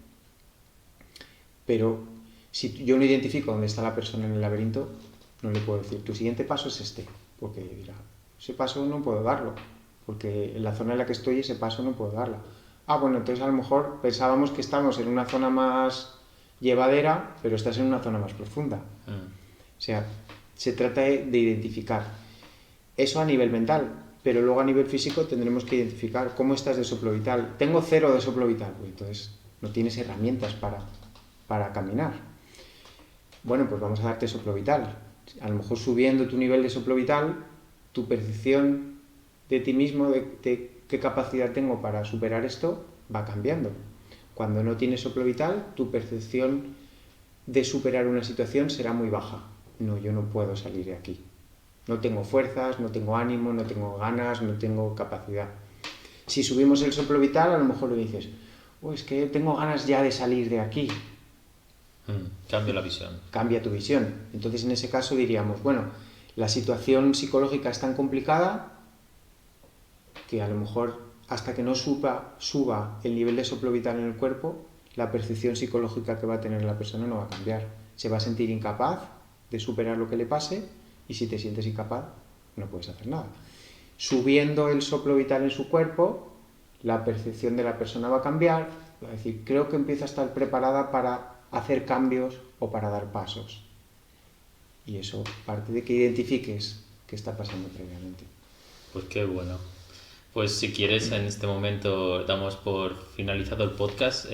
Pero si yo no identifico dónde está la persona en el laberinto, no le puedo decir, tu siguiente paso es este, porque dirá, ese paso no puedo darlo, porque en la zona en la que estoy ese paso no puedo darlo. Bueno, entonces a lo mejor pensábamos que estamos en una zona más llevadera, pero estás en una zona más profunda. O sea, se trata de identificar. Eso a nivel mental, pero luego a nivel físico tendremos que identificar cómo estás de soplo vital. Tengo 0 de soplo vital, entonces no tienes herramientas para caminar. Bueno, pues vamos a darte soplo vital. A lo mejor subiendo tu nivel de soplo vital, tu percepción de ti mismo, de qué capacidad tengo para superar esto, va cambiando. Cuando no tienes soplo vital, tu percepción de superar una situación será muy baja. No, yo no puedo salir de aquí. No tengo fuerzas, no tengo ánimo, no tengo ganas, no tengo capacidad. Si subimos el soplo vital, a lo mejor le dices, es que tengo ganas ya de salir de aquí. Cambia la visión. Cambia tu visión. Entonces, en ese caso diríamos, bueno, la situación psicológica es tan complicada que a lo mejor hasta que no suba el nivel de soplo vital en el cuerpo, la percepción psicológica que va a tener la persona no va a cambiar. Se va a sentir incapaz de superar lo que le pase, y si te sientes incapaz, no puedes hacer nada. Subiendo el soplo vital en su cuerpo, la percepción de la persona va a cambiar, va a decir, creo que empieza a estar preparada para hacer cambios o para dar pasos. Y eso parte de que identifiques qué está pasando previamente. Pues qué bueno. Pues si quieres, en este momento damos por finalizado el podcast.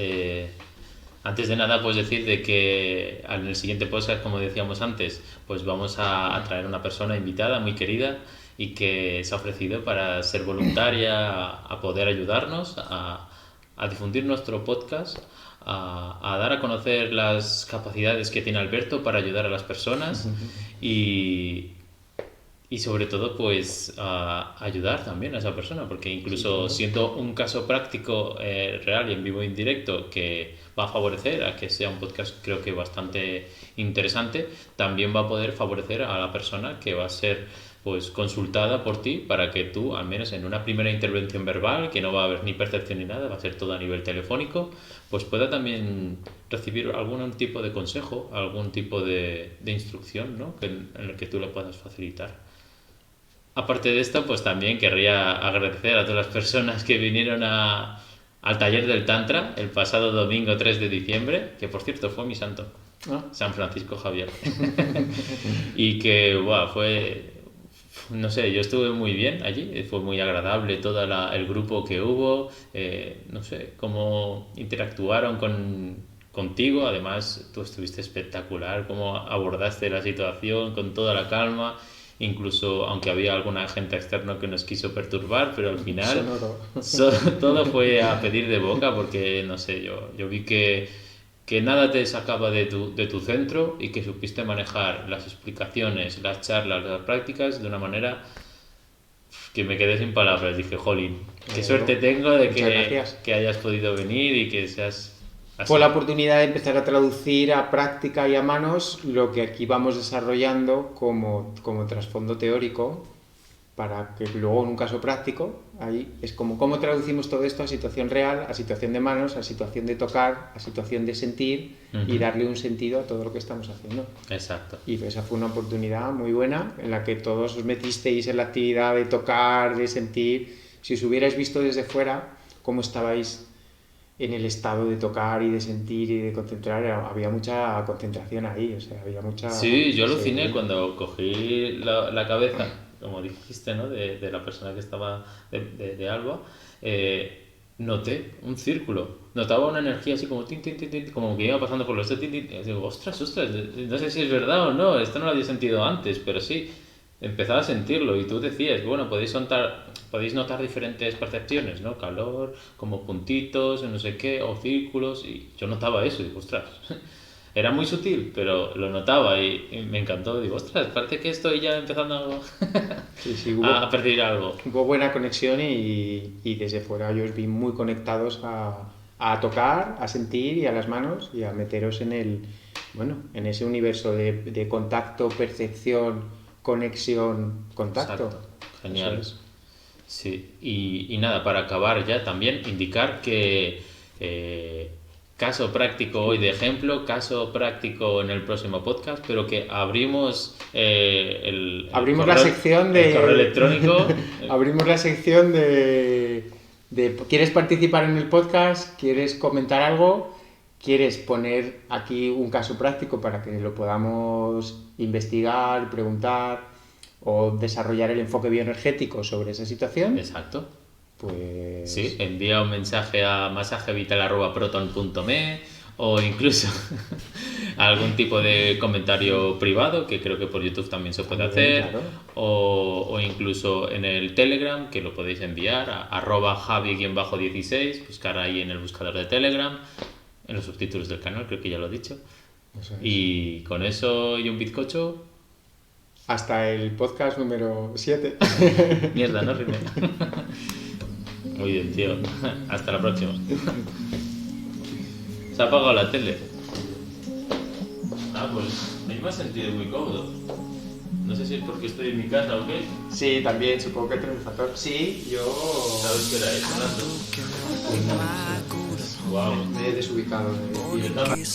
Antes de nada, pues decir de que en el siguiente podcast, como decíamos antes, pues vamos a traer una persona invitada muy querida y que se ha ofrecido para ser voluntaria, a poder ayudarnos a difundir nuestro podcast, a dar a conocer las capacidades que tiene Alberto para ayudar a las personas y sobre todo pues a ayudar también a esa persona, porque incluso siendo un caso práctico real y en vivo e indirecto que va a favorecer a que sea un podcast creo que bastante interesante, también va a poder favorecer a la persona que va a ser pues consultada por ti para que tú, al menos en una primera intervención verbal, que no va a haber ni percepción ni nada, va a ser todo a nivel telefónico, pues pueda también recibir algún tipo de consejo, algún tipo de instrucción, ¿no? En el que tú le puedas facilitar. Aparte de esto, pues también querría agradecer a todas las personas que vinieron al taller del Tantra el pasado domingo 3 de diciembre, que por cierto fue mi santo, San Francisco Javier. Y que fue, no sé, yo estuve muy bien allí, fue muy agradable todo el grupo que hubo, no sé, cómo interactuaron contigo, además tú estuviste espectacular, cómo abordaste la situación con toda la calma. Incluso aunque había alguna gente externa que nos quiso perturbar, pero al final todo fue a pedir de boca porque, no sé, yo vi que nada te sacaba de tu centro y que supiste manejar las explicaciones, las charlas, las prácticas de una manera que me quedé sin palabras. Dije, jolín, qué suerte tengo de que hayas podido venir y que seas... Así. Fue la oportunidad de empezar a traducir a práctica y a manos lo que aquí vamos desarrollando como trasfondo teórico para que luego en un caso práctico, ahí es como cómo traducimos todo esto a situación real, a situación de manos, a situación de tocar, a situación de sentir y darle un sentido a todo lo que estamos haciendo. Exacto. Y esa fue una oportunidad muy buena en la que todos os metisteis en la actividad de tocar, de sentir. Si os hubierais visto desde fuera cómo estabais en el estado de tocar y de sentir y de concentrar, había mucha concentración ahí, o sea, había mucha... Sí, yo aluciné cuando cogí la cabeza, como dijiste, ¿no? De la persona que estaba de Alba, noté un círculo, notaba una energía así como tin, tin, tin, tin, como que iba pasando por los tin, tin, tin, y digo, ostras, no sé si es verdad o no, esto no lo había sentido antes, pero sí, empezaba a sentirlo y tú decías, bueno, podéis notar diferentes percepciones, ¿no? Calor, como puntitos, no sé qué, o círculos, y yo notaba eso y digo, ostras, era muy sutil, pero lo notaba y me encantó, digo, ostras, parece que estoy ya empezando a percibir algo. Hubo buena conexión y desde fuera yo os vi muy conectados a tocar, a sentir y a las manos y a meteros en ese universo de contacto, percepción, conexión, contacto. Exacto. Genial. Sí, y nada, para acabar ya también indicar que caso práctico hoy de ejemplo, caso práctico en el próximo podcast, pero que abrimos abrimos la sección de correo electrónico. Abrimos la sección de ¿quieres participar en el podcast? ¿Quieres comentar algo? ¿Quieres poner aquí un caso práctico para que lo podamos investigar, preguntar o desarrollar el enfoque bioenergético sobre esa situación? Exacto. Pues... Sí, envía un mensaje a masajevital@proton.me o incluso algún tipo de comentario privado, que creo que por YouTube también se puede hacer, claro. o incluso en el Telegram, que lo podéis enviar a @javi_16, buscar ahí en el buscador de Telegram, en los subtítulos del canal, creo que ya lo he dicho. Y con eso y un bizcocho, Hasta el podcast número 7. Mierda, no rime. Muy bien, tío. Hasta la próxima. Se ha apagado la tele. Ah, pues a mí me ha sentido muy cómodo. No sé si es porque estoy en mi casa o qué. Sí, también, supongo que tiene un factor. Sí, yo... ¿Sabes qué hora es? Son las 2. Wow. Me he desubicado. Y yo también.